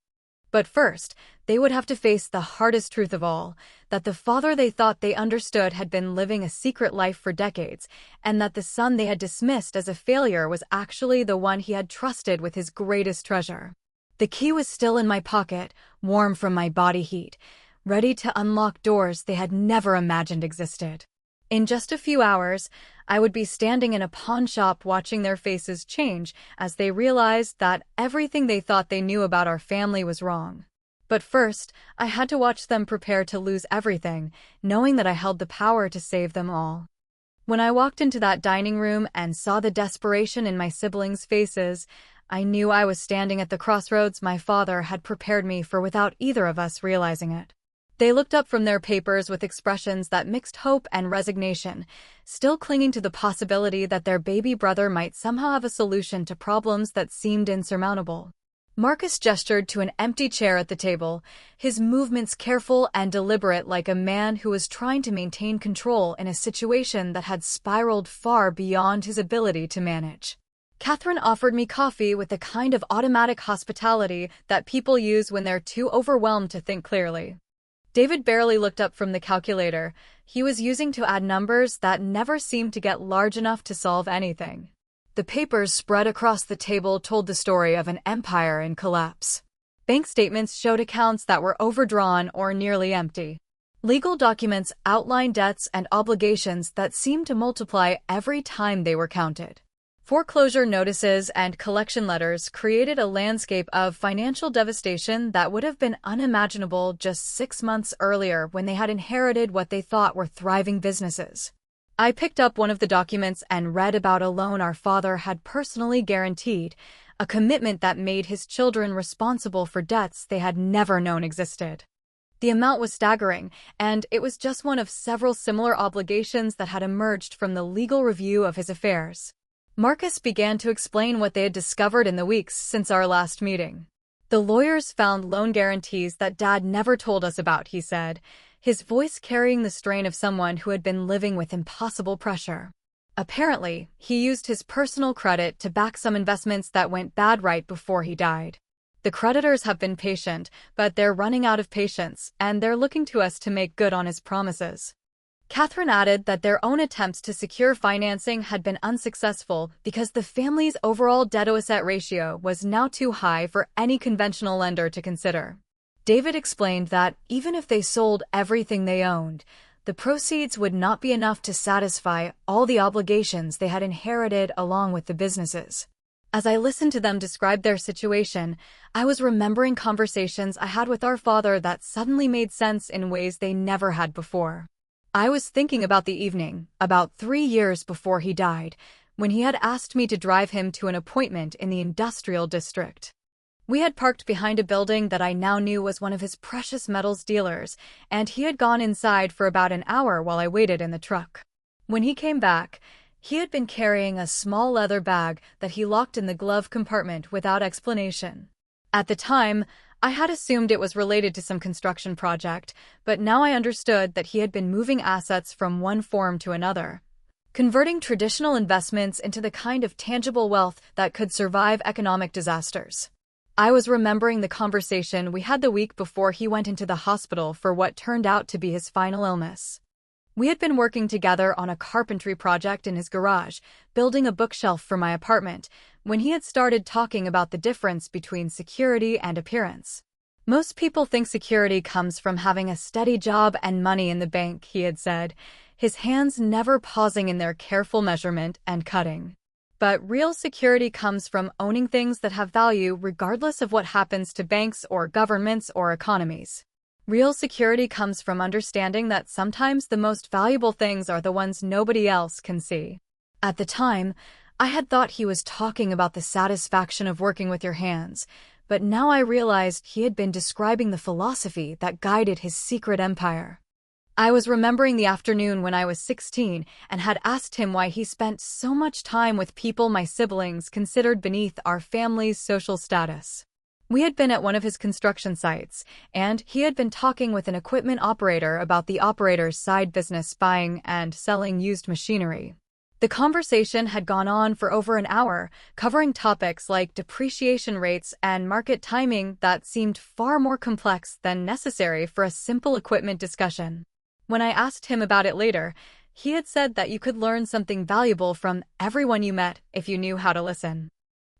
But first, they would have to face the hardest truth of all, that the father they thought they understood had been living a secret life for decades, and that the son they had dismissed as a failure was actually the one he had trusted with his greatest treasure. The key was still in my pocket, warm from my body heat, ready to unlock doors they had never imagined existed. In just a few hours, I would be standing in a pawn shop watching their faces change as they realized that everything they thought they knew about our family was wrong. But first, I had to watch them prepare to lose everything, knowing that I held the power to save them all. When I walked into that dining room and saw the desperation in my siblings' faces, I knew I was standing at the crossroads my father had prepared me for without either of us realizing it. They looked up from their papers with expressions that mixed hope and resignation, still clinging to the possibility that their baby brother might somehow have a solution to problems that seemed insurmountable. Marcus gestured to an empty chair at the table, his movements careful and deliberate like a man who was trying to maintain control in a situation that had spiraled far beyond his ability to manage. Catherine offered me coffee with the kind of automatic hospitality that people use when they're too overwhelmed to think clearly. David barely looked up from the calculator he was using to add numbers that never seemed to get large enough to solve anything. The papers spread across the table told the story of an empire in collapse. Bank statements showed accounts that were overdrawn or nearly empty. Legal documents outlined debts and obligations that seemed to multiply every time they were counted. Foreclosure notices and collection letters created a landscape of financial devastation that would have been unimaginable just 6 months earlier when they had inherited what they thought were thriving businesses. I picked up one of the documents and read about a loan our father had personally guaranteed, a commitment that made his children responsible for debts they had never known existed. The amount was staggering, and it was just one of several similar obligations that had emerged from the legal review of his affairs. Marcus began to explain what they had discovered in the weeks since our last meeting. The lawyers found loan guarantees that Dad never told us about, he said, his voice carrying the strain of someone who had been living with impossible pressure. Apparently, he used his personal credit to back some investments that went bad right before he died. The creditors have been patient, but they're running out of patience, and they're looking to us to make good on his promises. Catherine added that their own attempts to secure financing had been unsuccessful because the family's overall debt-to-asset ratio was now too high for any conventional lender to consider. David explained that even if they sold everything they owned, the proceeds would not be enough to satisfy all the obligations they had inherited along with the businesses. As I listened to them describe their situation, I was remembering conversations I had with our father that suddenly made sense in ways they never had before. I was thinking about the evening, about 3 years before he died, when he had asked me to drive him to an appointment in the industrial district. We had parked behind a building that I now knew was one of his precious metals dealers, and he had gone inside for about an hour while I waited in the truck. When he came back, he had been carrying a small leather bag that he locked in the glove compartment without explanation. At the time, I had assumed it was related to some construction project, but now I understood that he had been moving assets from one form to another, converting traditional investments into the kind of tangible wealth that could survive economic disasters. I was remembering the conversation we had the week before he went into the hospital for what turned out to be his final illness. We had been working together on a carpentry project in his garage, building a bookshelf for my apartment, when he had started talking about the difference between security and appearance. Most people think security comes from having a steady job and money in the bank, he had said, his hands never pausing in their careful measurement and cutting. But real security comes from owning things that have value regardless of what happens to banks or governments or economies. Real security comes from understanding that sometimes the most valuable things are the ones nobody else can see. At the time, I had thought he was talking about the satisfaction of working with your hands, but now I realized he had been describing the philosophy that guided his secret empire. I was remembering the afternoon when I was 16 and had asked him why he spent so much time with people my siblings considered beneath our family's social status. We had been at one of his construction sites, and he had been talking with an equipment operator about the operator's side business buying and selling used machinery. The conversation had gone on for over an hour, covering topics like depreciation rates and market timing that seemed far more complex than necessary for a simple equipment discussion. When I asked him about it later, he had said that you could learn something valuable from everyone you met if you knew how to listen.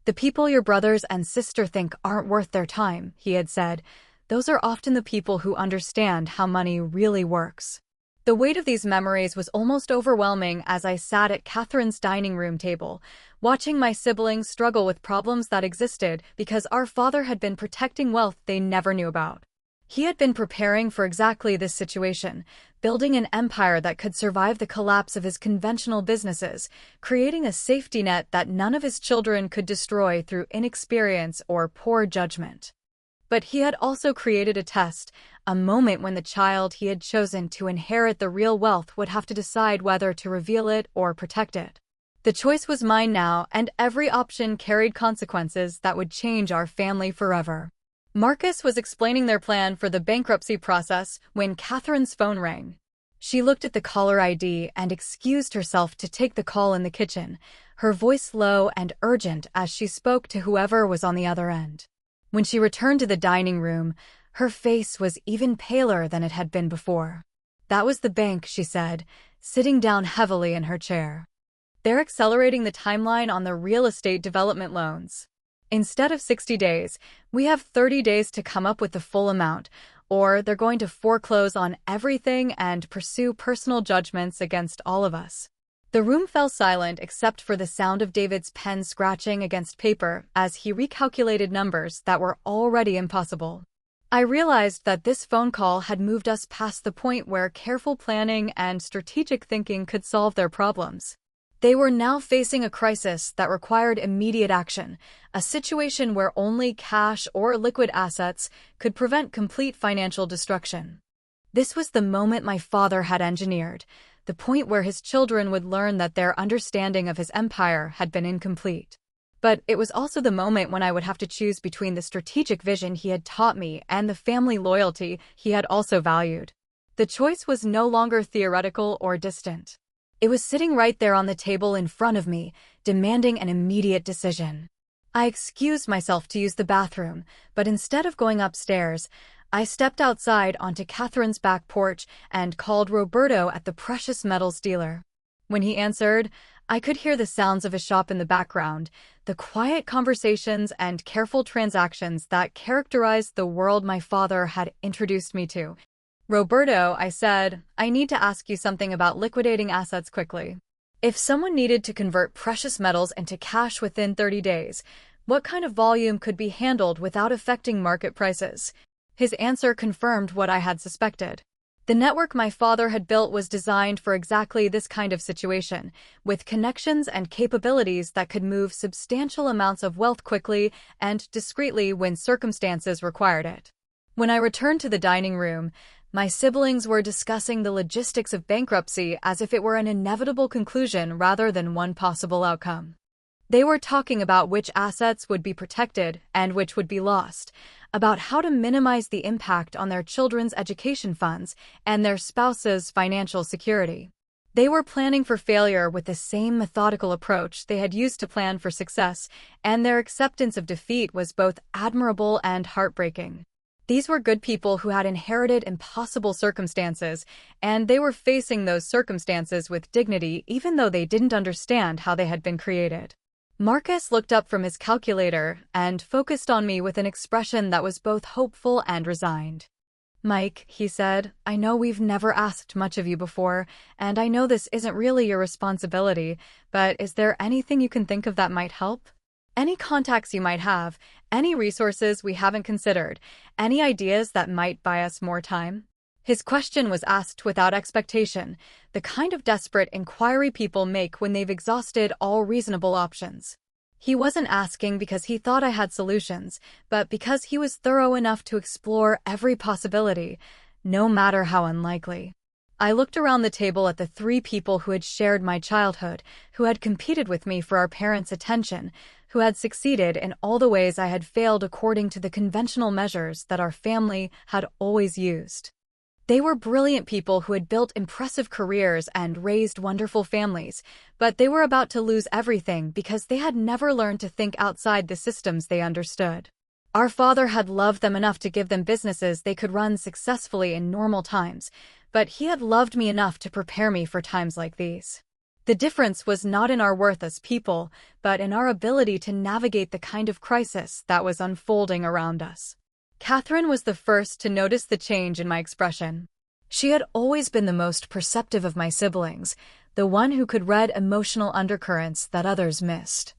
The people your brothers and sister think aren't worth their time, he had said, those are often the people who understand how money really works. The weight of these memories was almost overwhelming as I sat at Catherine's dining room table, watching my siblings struggle with problems that existed because our father had been protecting wealth they never knew about. He had been preparing for exactly this situation, building an empire that could survive the collapse of his conventional businesses, creating a safety net that none of his children could destroy through inexperience or poor judgment. But he had also created a test, a moment when the child he had chosen to inherit the real wealth would have to decide whether to reveal it or protect it. The choice was mine now, and every option carried consequences that would change our family forever. Marcus was explaining their plan for the bankruptcy process when Catherine's phone rang. She looked at the caller ID and excused herself to take the call in the kitchen, her voice low and urgent as she spoke to whoever was on the other end. When she returned to the dining room, her face was even paler than it had been before. That was the bank, she said, sitting down heavily in her chair. They're accelerating the timeline on the real estate development loans. Instead of 60 days, we have 30 days to come up with the full amount, or they're going to foreclose on everything and pursue personal judgments against all of us. The room fell silent except for the sound of David's pen scratching against paper as he recalculated numbers that were already impossible. I realized that this phone call had moved us past the point where careful planning and strategic thinking could solve their problems. They were now facing a crisis that required immediate action, a situation where only cash or liquid assets could prevent complete financial destruction. This was the moment my father had engineered, the point where his children would learn that their understanding of his empire had been incomplete. But it was also the moment when I would have to choose between the strategic vision he had taught me and the family loyalty he had also valued. The choice was no longer theoretical or distant. It was sitting right there on the table in front of me, demanding an immediate decision. I excused myself to use the bathroom, but instead of going upstairs, I stepped outside onto Catherine's back porch and called Roberto at the precious metals dealer. When he answered, I could hear the sounds of his shop in the background, the quiet conversations and careful transactions that characterized the world my father had introduced me to. Roberto, I said, I need to ask you something about liquidating assets quickly. If someone needed to convert precious metals into cash within 30 days, what kind of volume could be handled without affecting market prices? His answer confirmed what I had suspected. The network my father had built was designed for exactly this kind of situation, with connections and capabilities that could move substantial amounts of wealth quickly and discreetly when circumstances required it. When I returned to the dining room, My siblings were discussing the logistics of bankruptcy as if it were an inevitable conclusion rather than one possible outcome. They were talking about which assets would be protected and which would be lost, about how to minimize the impact on their children's education funds and their spouse's financial security. They were planning for failure with the same methodical approach they had used to plan for success, and their acceptance of defeat was both admirable and heartbreaking. These were good people who had inherited impossible circumstances, and they were facing those circumstances with dignity even though they didn't understand how they had been created. Marcus looked up from his calculator and focused on me with an expression that was both hopeful and resigned. "Mike," he said, "I know we've never asked much of you before, and I know this isn't really your responsibility, but is there anything you can think of that might help? Any contacts you might have, any resources we haven't considered, any ideas that might buy us more time?" His question was asked without expectation, the kind of desperate inquiry people make when they've exhausted all reasonable options. He wasn't asking because he thought I had solutions, but because he was thorough enough to explore every possibility, no matter how unlikely. I looked around the table at the three people who had shared my childhood, who had competed with me for our parents' attention, who had succeeded in all the ways I had failed according to the conventional measures that our family had always used. They were brilliant people who had built impressive careers and raised wonderful families, but they were about to lose everything because they had never learned to think outside the systems they understood. Our father had loved them enough to give them businesses they could run successfully in normal times, but he had loved me enough to prepare me for times like these. The difference was not in our worth as people, but in our ability to navigate the kind of crisis that was unfolding around us. Catherine was the first to notice the change in my expression. She had always been the most perceptive of my siblings, the one who could read emotional undercurrents that others missed.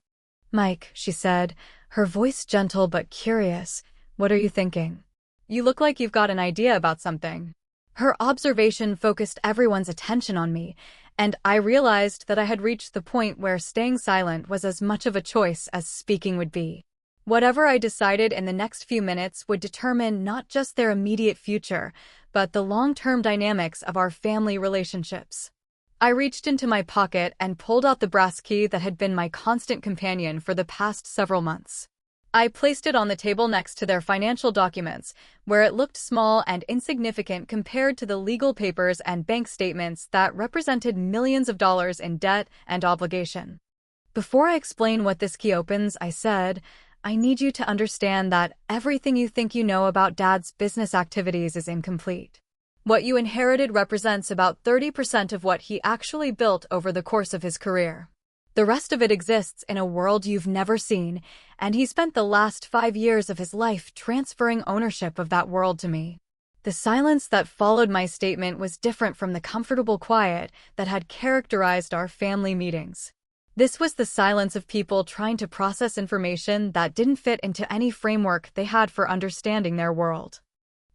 "Mike," she said, her voice gentle but curious, "what are you thinking? You look like you've got an idea about something." Her observation focused everyone's attention on me, and I realized that I had reached the point where staying silent was as much of a choice as speaking would be. Whatever I decided in the next few minutes would determine not just their immediate future, but the long-term dynamics of our family relationships. I reached into my pocket and pulled out the brass key that had been my constant companion for the past several months. I placed it on the table next to their financial documents, where it looked small and insignificant compared to the legal papers and bank statements that represented millions of dollars in debt and obligation. "Before I explain what this key opens," I said, "I need you to understand that everything you think you know about Dad's business activities is incomplete. What you inherited represents about 30% of what he actually built over the course of his career. The rest of it exists in a world you've never seen, and he spent the last 5 years of his life transferring ownership of that world to me." The silence that followed my statement was different from the comfortable quiet that had characterized our family meetings. This was the silence of people trying to process information that didn't fit into any framework they had for understanding their world.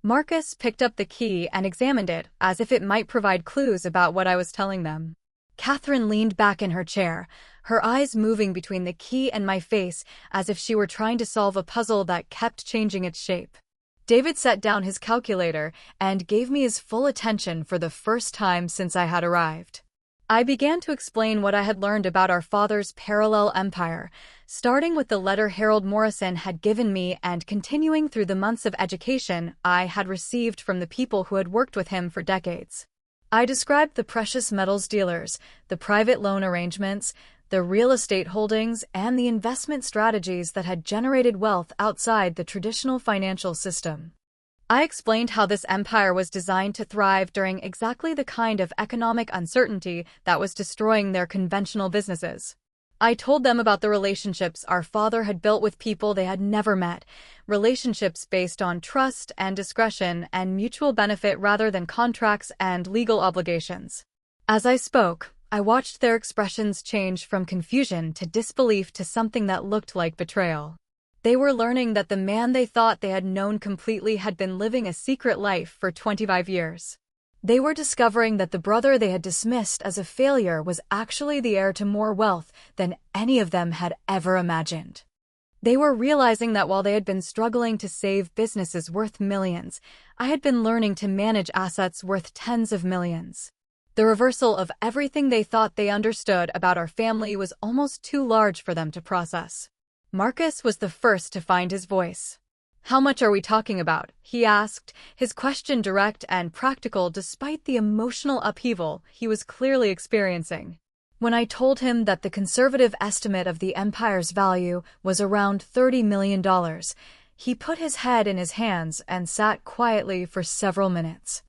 Marcus picked up the key and examined it, as if it might provide clues about what I was telling them. Catherine leaned back in her chair, her eyes moving between the key and my face as if she were trying to solve a puzzle that kept changing its shape. David set down his calculator and gave me his full attention for the first time since I had arrived. I began to explain what I had learned about our father's parallel empire, starting with the letter Harold Morrison had given me and continuing through the months of education I had received from the people who had worked with him for decades. I described the precious metals dealers, the private loan arrangements, the real estate holdings, and the investment strategies that had generated wealth outside the traditional financial system. I explained how this empire was designed to thrive during exactly the kind of economic uncertainty that was destroying their conventional businesses. I told them about the relationships our father had built with people they had never met, relationships based on trust and discretion and mutual benefit rather than contracts and legal obligations. As I spoke, I watched their expressions change from confusion to disbelief to something that looked like betrayal. They were learning that the man they thought they had known completely had been living a secret life for 25 years. They were discovering that the brother they had dismissed as a failure was actually the heir to more wealth than any of them had ever imagined. They were realizing that while they had been struggling to save businesses worth millions, I had been learning to manage assets worth tens of millions. The reversal of everything they thought they understood about our family was almost too large for them to process. Marcus was the first to find his voice. "How much are we talking about?" he asked, his question direct and practical despite the emotional upheaval he was clearly experiencing. When I told him that the conservative estimate of the empire's value was around $30 million, he put his head in his hands and sat quietly for several minutes.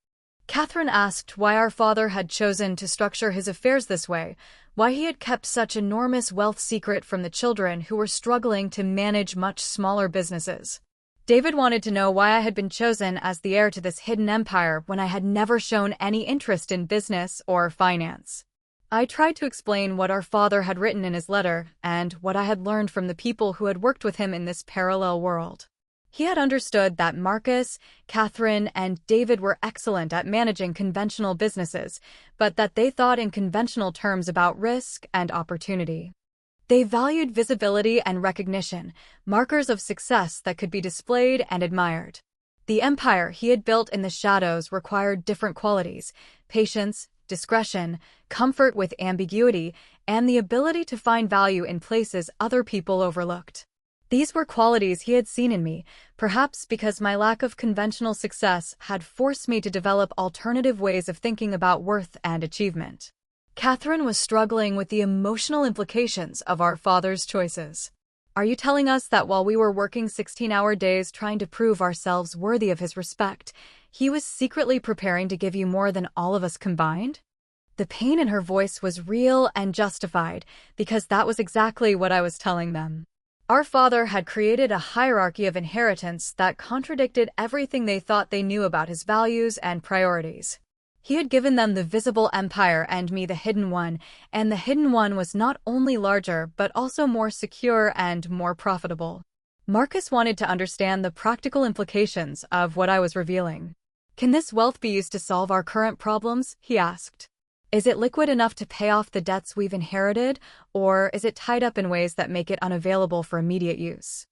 Catherine asked why our father had chosen to structure his affairs this way, why he had kept such enormous wealth secret from the children who were struggling to manage much smaller businesses. David wanted to know why I had been chosen as the heir to this hidden empire when I had never shown any interest in business or finance. I tried to explain what our father had written in his letter and what I had learned from the people who had worked with him in this parallel world. He had understood that Marcus, Catherine, and David were excellent at managing conventional businesses, but that they thought in conventional terms about risk and opportunity. They valued visibility and recognition, markers of success that could be displayed and admired. The empire he had built in the shadows required different qualities: patience, discretion, comfort with ambiguity, and the ability to find value in places other people overlooked. These were qualities he had seen in me, perhaps because my lack of conventional success had forced me to develop alternative ways of thinking about worth and achievement. Catherine was struggling with the emotional implications of our father's choices. "Are you telling us that while we were working 16-hour days trying to prove ourselves worthy of his respect, he was secretly preparing to give you more than all of us combined?" The pain in her voice was real and justified, because that was exactly what I was telling them. Our father had created a hierarchy of inheritance that contradicted everything they thought they knew about his values and priorities. He had given them the visible empire and me the hidden one, and the hidden one was not only larger but also more secure and more profitable. Marcus wanted to understand the practical implications of what I was revealing. "Can this wealth be used to solve our current problems?" he asked. "Is it liquid enough to pay off the debts we've inherited, or is it tied up in ways that make it unavailable for immediate use?"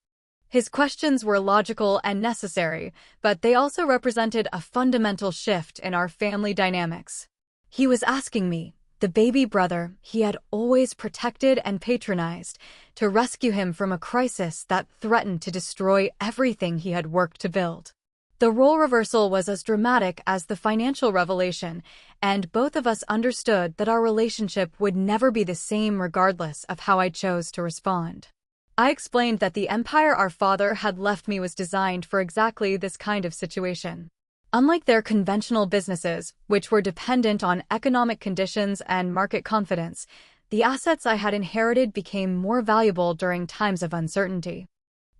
His questions were logical and necessary, but they also represented a fundamental shift in our family dynamics. He was asking me, the baby brother he had always protected and patronized, to rescue him from a crisis that threatened to destroy everything he had worked to build. The role reversal was as dramatic as the financial revelation, and both of us understood that our relationship would never be the same regardless of how I chose to respond. I explained that the empire our father had left me was designed for exactly this kind of situation. Unlike their conventional businesses, which were dependent on economic conditions and market confidence, the assets I had inherited became more valuable during times of uncertainty.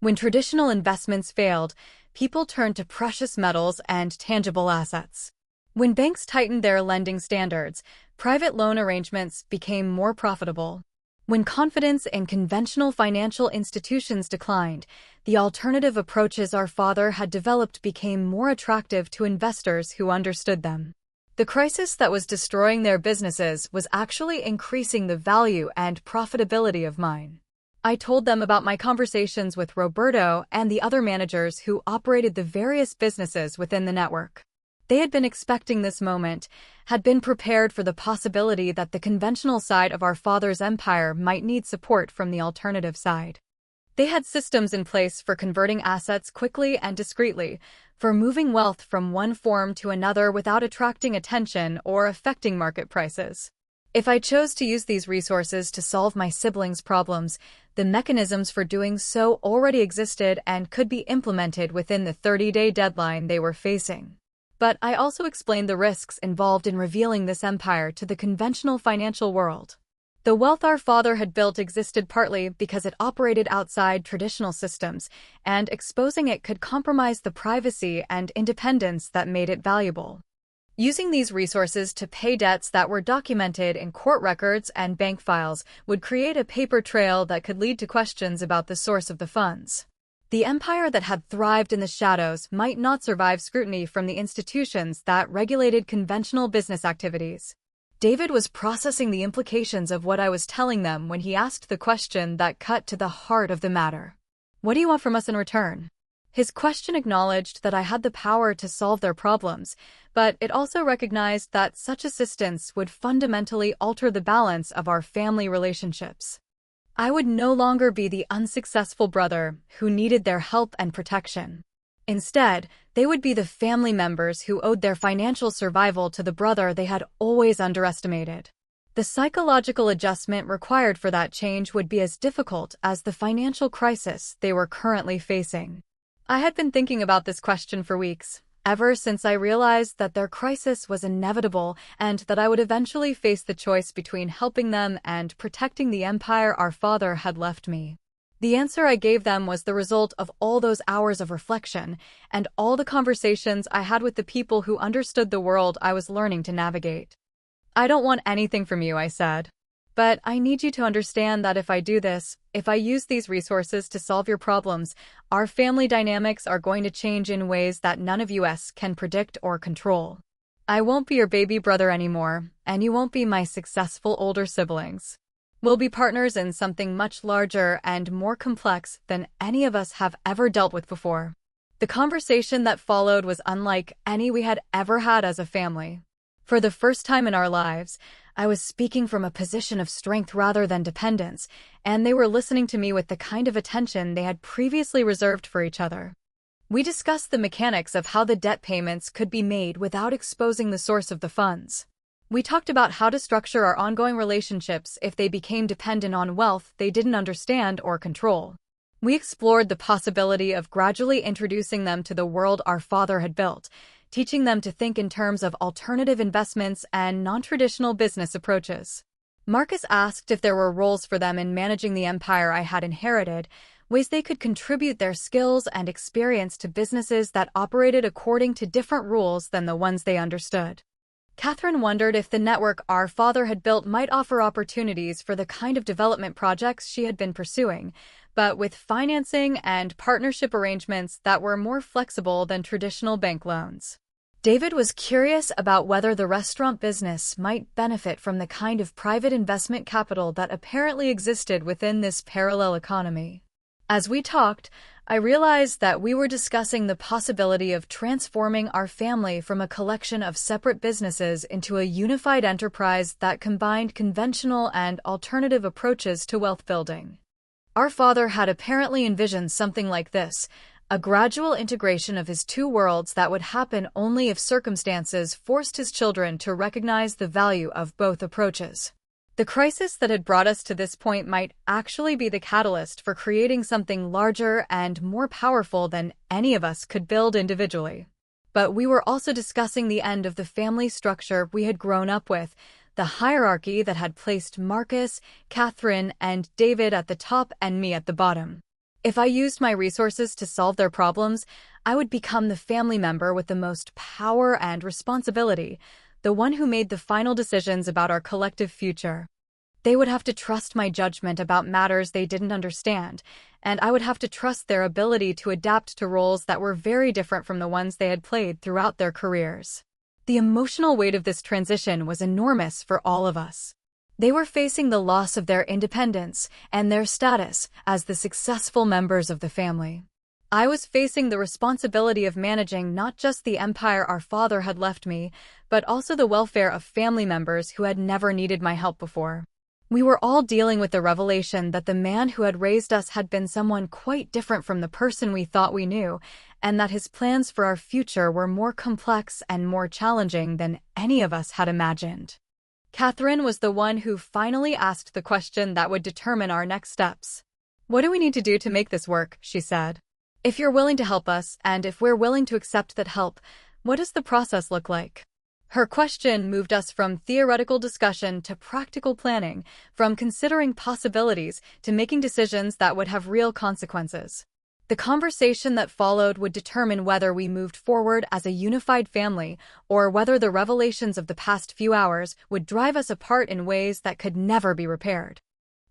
When traditional investments failed, people turned to precious metals and tangible assets. When banks tightened their lending standards, private loan arrangements became more profitable. When confidence in conventional financial institutions declined, the alternative approaches our father had developed became more attractive to investors who understood them. The crisis that was destroying their businesses was actually increasing the value and profitability of mine. I told them about my conversations with Roberto and the other managers who operated the various businesses within the network. They had been expecting this moment, had been prepared for the possibility that the conventional side of our father's empire might need support from the alternative side. They had systems in place for converting assets quickly and discreetly, for moving wealth from one form to another without attracting attention or affecting market prices. If I chose to use these resources to solve my siblings' problems, the mechanisms for doing so already existed and could be implemented within the 30-day deadline they were facing. But I also explained the risks involved in revealing this empire to the conventional financial world. The wealth our father had built existed partly because it operated outside traditional systems, and exposing it could compromise the privacy and independence that made it valuable. Using these resources to pay debts that were documented in court records and bank files would create a paper trail that could lead to questions about the source of the funds. The empire that had thrived in the shadows might not survive scrutiny from the institutions that regulated conventional business activities. David was processing the implications of what I was telling them when he asked the question that cut to the heart of the matter. What do you want from us in return? His question acknowledged that I had the power to solve their problems, but it also recognized that such assistance would fundamentally alter the balance of our family relationships. I would no longer be the unsuccessful brother who needed their help and protection. Instead, they would be the family members who owed their financial survival to the brother they had always underestimated. The psychological adjustment required for that change would be as difficult as the financial crisis they were currently facing. I had been thinking about this question for weeks, ever since I realized that their crisis was inevitable and that I would eventually face the choice between helping them and protecting the empire our father had left me. The answer I gave them was the result of all those hours of reflection and all the conversations I had with the people who understood the world I was learning to navigate. I don't want anything from you, I said. But I need you to understand that if I do this, if I use these resources to solve your problems, our family dynamics are going to change in ways that none of us can predict or control. I won't be your baby brother anymore, and you won't be my successful older siblings. We'll be partners in something much larger and more complex than any of us have ever dealt with before. The conversation that followed was unlike any we had ever had as a family. For the first time in our lives, I was speaking from a position of strength rather than dependence, and they were listening to me with the kind of attention they had previously reserved for each other. We discussed the mechanics of how the debt payments could be made without exposing the source of the funds. We talked about how to structure our ongoing relationships if they became dependent on wealth they didn't understand or control. We explored the possibility of gradually introducing them to the world our father had built, teaching them to think in terms of alternative investments and non-traditional business approaches. Marcus asked if there were roles for them in managing the empire I had inherited, ways they could contribute their skills and experience to businesses that operated according to different rules than the ones they understood. Catherine wondered if the network our father had built might offer opportunities for the kind of development projects she had been pursuing, but with financing and partnership arrangements that were more flexible than traditional bank loans. David was curious about whether the restaurant business might benefit from the kind of private investment capital that apparently existed within this parallel economy. As we talked, I realized that we were discussing the possibility of transforming our family from a collection of separate businesses into a unified enterprise that combined conventional and alternative approaches to wealth building. Our father had apparently envisioned something like this, a gradual integration of his two worlds that would happen only if circumstances forced his children to recognize the value of both approaches. The crisis that had brought us to this point might actually be the catalyst for creating something larger and more powerful than any of us could build individually. But we were also discussing the end of the family structure we had grown up with, the hierarchy that had placed Marcus, Catherine, and David at the top and me at the bottom. If I used my resources to solve their problems, I would become the family member with the most power and responsibility, the one who made the final decisions about our collective future. They would have to trust my judgment about matters they didn't understand, and I would have to trust their ability to adapt to roles that were very different from the ones they had played throughout their careers. The emotional weight of this transition was enormous for all of us. They were facing the loss of their independence and their status as the successful members of the family. I was facing the responsibility of managing not just the empire our father had left me, but also the welfare of family members who had never needed my help before. We were all dealing with the revelation that the man who had raised us had been someone quite different from the person we thought we knew, and that his plans for our future were more complex and more challenging than any of us had imagined. Catherine was the one who finally asked the question that would determine our next steps. "What do we need to do to make this work?" she said. "If you're willing to help us, and if we're willing to accept that help, what does the process look like?" Her question moved us from theoretical discussion to practical planning, from considering possibilities to making decisions that would have real consequences. The conversation that followed would determine whether we moved forward as a unified family or whether the revelations of the past few hours would drive us apart in ways that could never be repaired.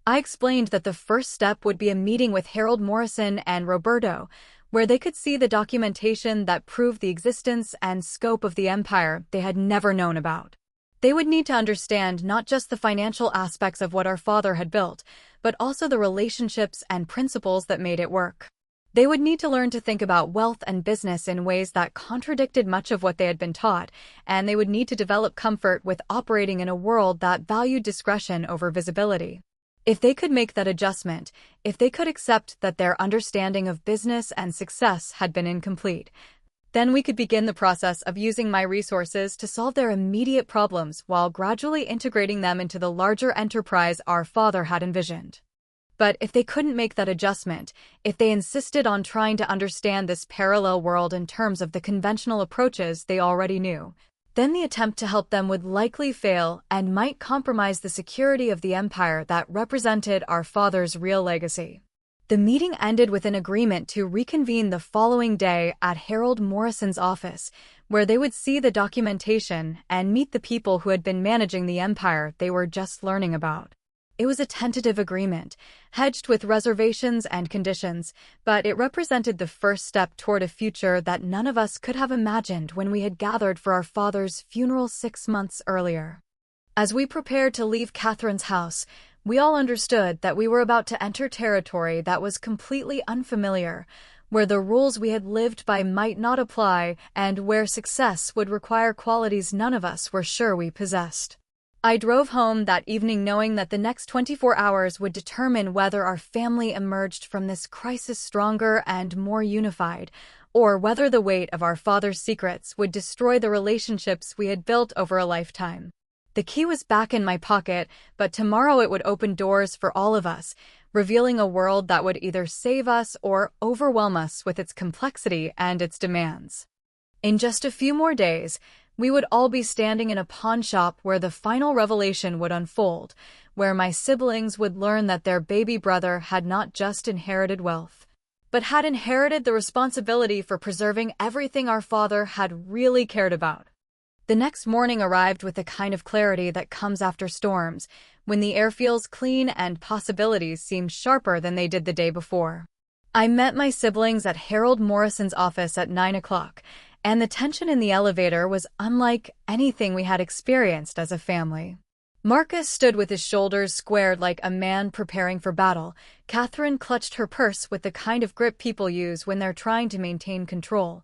I explained that the first step would be a meeting with Harold Morrison and Roberto, where they could see the documentation that proved the existence and scope of the empire they had never known about. They would need to understand not just the financial aspects of what our father had built, but also the relationships and principles that made it work. They would need to learn to think about wealth and business in ways that contradicted much of what they had been taught, and they would need to develop comfort with operating in a world that valued discretion over visibility. If they could make that adjustment, if they could accept that their understanding of business and success had been incomplete, then we could begin the process of using my resources to solve their immediate problems while gradually integrating them into the larger enterprise our father had envisioned. But if they couldn't make that adjustment, if they insisted on trying to understand this parallel world in terms of the conventional approaches they already knew, then the attempt to help them would likely fail and might compromise the security of the empire that represented our father's real legacy. The meeting ended with an agreement to reconvene the following day at Harold Morrison's office, where they would see the documentation and meet the people who had been managing the empire they were just learning about. It was a tentative agreement, hedged with reservations and conditions, but it represented the first step toward a future that none of us could have imagined when we had gathered for our father's funeral 6 months earlier. As we prepared to leave Catherine's house, we all understood that we were about to enter territory that was completely unfamiliar, where the rules we had lived by might not apply and where success would require qualities none of us were sure we possessed. I drove home that evening knowing that the next 24 hours would determine whether our family emerged from this crisis stronger and more unified, or whether the weight of our father's secrets would destroy the relationships we had built over a lifetime. The key was back in my pocket, but tomorrow it would open doors for all of us, revealing a world that would either save us or overwhelm us with its complexity and its demands. In just a few more days, we would all be standing in a pawn shop where the final revelation would unfold, where my siblings would learn that their baby brother had not just inherited wealth, but had inherited the responsibility for preserving everything our father had really cared about. The next morning arrived with the kind of clarity that comes after storms, when the air feels clean and possibilities seem sharper than they did the day before. I met my siblings at Harold Morrison's office at 9 o'clock, and the tension in the elevator was unlike anything we had experienced as a family. Marcus stood with his shoulders squared like a man preparing for battle. Catherine clutched her purse with the kind of grip people use when they're trying to maintain control.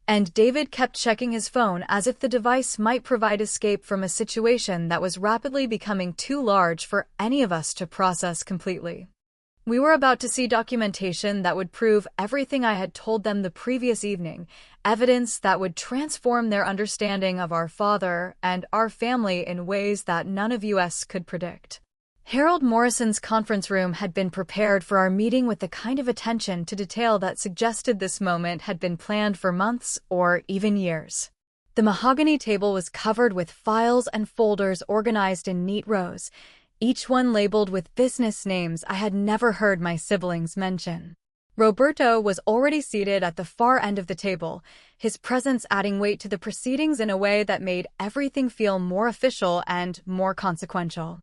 And David kept checking his phone as if the device might provide escape from a situation that was rapidly becoming too large for any of us to process completely. We were about to see documentation that would prove everything I had told them the previous evening, evidence that would transform their understanding of our father and our family in ways that none of us could predict. Harold Morrison's conference room had been prepared for our meeting with the kind of attention to detail that suggested this moment had been planned for months or even years. The mahogany table was covered with files and folders organized in neat rows, each one labeled with business names I had never heard my siblings mention. Roberto was already seated at the far end of the table, his presence adding weight to the proceedings in a way that made everything feel more official and more consequential.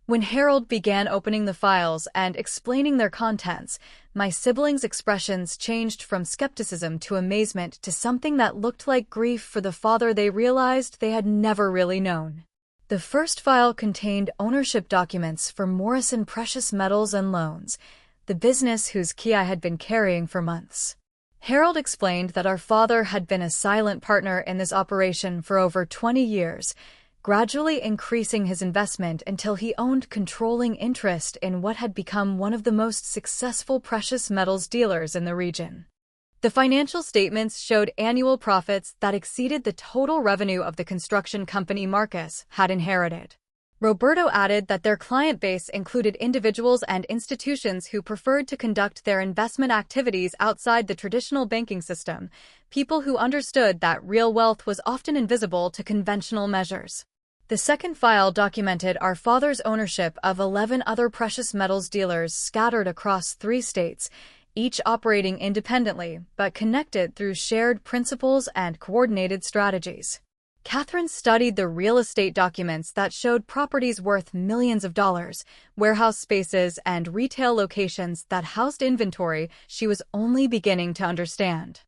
When Harold began opening the files and explaining their contents, my siblings' expressions changed from skepticism to amazement to something that looked like grief for the father they realized they had never really known. The first file contained ownership documents for Morrison Precious Metals and Loans, the business whose key I had been carrying for months. Harold explained that our father had been a silent partner in this operation for over 20 years, gradually increasing his investment until he owned controlling interest in what had become one of the most successful precious metals dealers in the region. The financial statements showed annual profits that exceeded the total revenue of the construction company Marcus had inherited. Roberto added that their client base included individuals and institutions who preferred to conduct their investment activities outside the traditional banking system, people who understood that real wealth was often invisible to conventional measures. The second file documented our father's ownership of 11 other precious metals dealers scattered across 3 states, each operating independently but connected through shared principles and coordinated strategies. Catherine studied the real estate documents that showed properties worth millions of dollars, warehouse spaces, and retail locations that housed inventory she was only beginning to understand.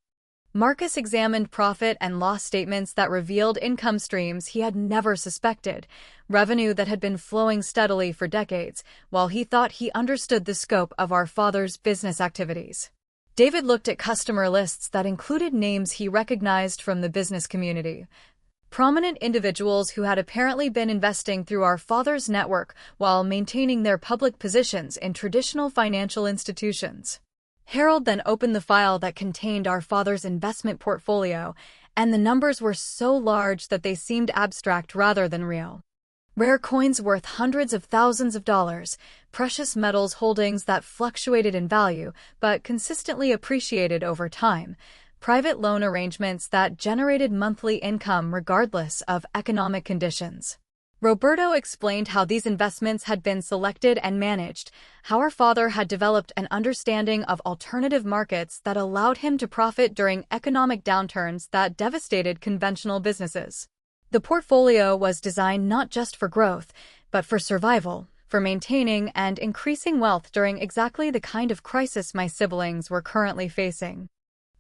Marcus examined profit and loss statements that revealed income streams he had never suspected, revenue that had been flowing steadily for decades, while he thought he understood the scope of our father's business activities. David looked at customer lists that included names he recognized from the business community. Prominent individuals who had apparently been investing through our father's network while maintaining their public positions in traditional financial institutions. Harold then opened the file that contained our father's investment portfolio, and the numbers were so large that they seemed abstract rather than real. Rare coins worth hundreds of thousands of dollars, precious metals holdings that fluctuated in value but consistently appreciated over time, private loan arrangements that generated monthly income regardless of economic conditions. Roberto explained how these investments had been selected and managed, how our father had developed an understanding of alternative markets that allowed him to profit during economic downturns that devastated conventional businesses. The portfolio was designed not just for growth, but for survival, for maintaining and increasing wealth during exactly the kind of crisis my siblings were currently facing.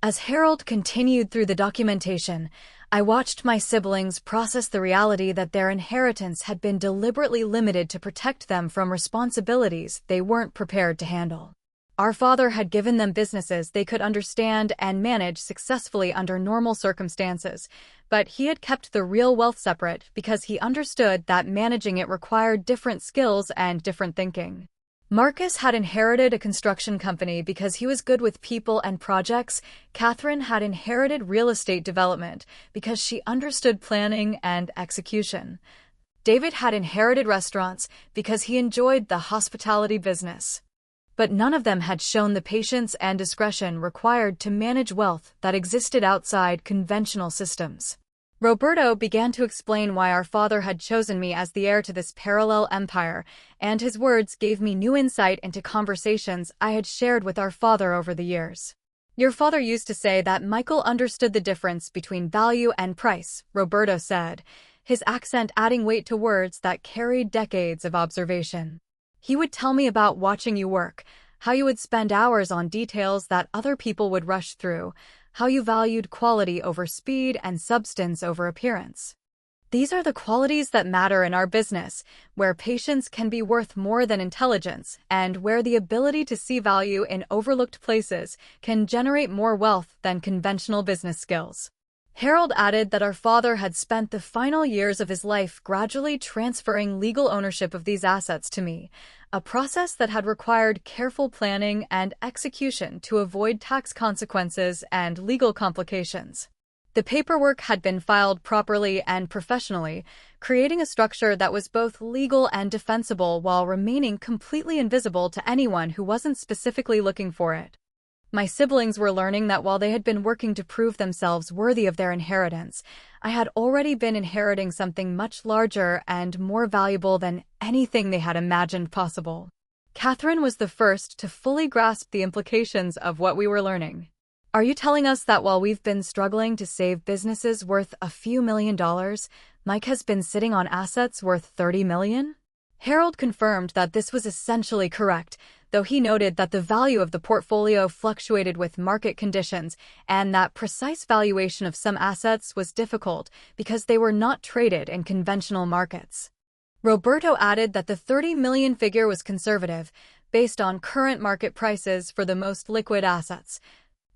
As Harold continued through the documentation, I watched my siblings process the reality that their inheritance had been deliberately limited to protect them from responsibilities they weren't prepared to handle. Our father had given them businesses they could understand and manage successfully under normal circumstances, but he had kept the real wealth separate because he understood that managing it required different skills and different thinking. Marcus had inherited a construction company because he was good with people and projects. Catherine had inherited real estate development because she understood planning and execution. David had inherited restaurants because he enjoyed the hospitality business. But none of them had shown the patience and discretion required to manage wealth that existed outside conventional systems. Roberto began to explain why our father had chosen me as the heir to this parallel empire, and his words gave me new insight into conversations I had shared with our father over the years. Your father used to say that Michael understood the difference between value and price, Roberto said, his accent adding weight to words that carried decades of observation. He would tell me about watching you work, how you would spend hours on details that other people would rush through, how you valued quality over speed and substance over appearance. These are the qualities that matter in our business, where patience can be worth more than intelligence, and where the ability to see value in overlooked places can generate more wealth than conventional business skills. Harold added that our father had spent the final years of his life gradually transferring legal ownership of these assets to me, a process that had required careful planning and execution to avoid tax consequences and legal complications. The paperwork had been filed properly and professionally, creating a structure that was both legal and defensible while remaining completely invisible to anyone who wasn't specifically looking for it. My siblings were learning that while they had been working to prove themselves worthy of their inheritance, I had already been inheriting something much larger and more valuable than anything they had imagined possible. Catherine was the first to fully grasp the implications of what we were learning. Are you telling us that while we've been struggling to save businesses worth a few $1 million, Mike has been sitting on assets worth $30 million? Harold confirmed that this was essentially correct, though he noted that the value of the portfolio fluctuated with market conditions and that precise valuation of some assets was difficult because they were not traded in conventional markets. Roberto added that the $30 million figure was conservative, based on current market prices for the most liquid assets,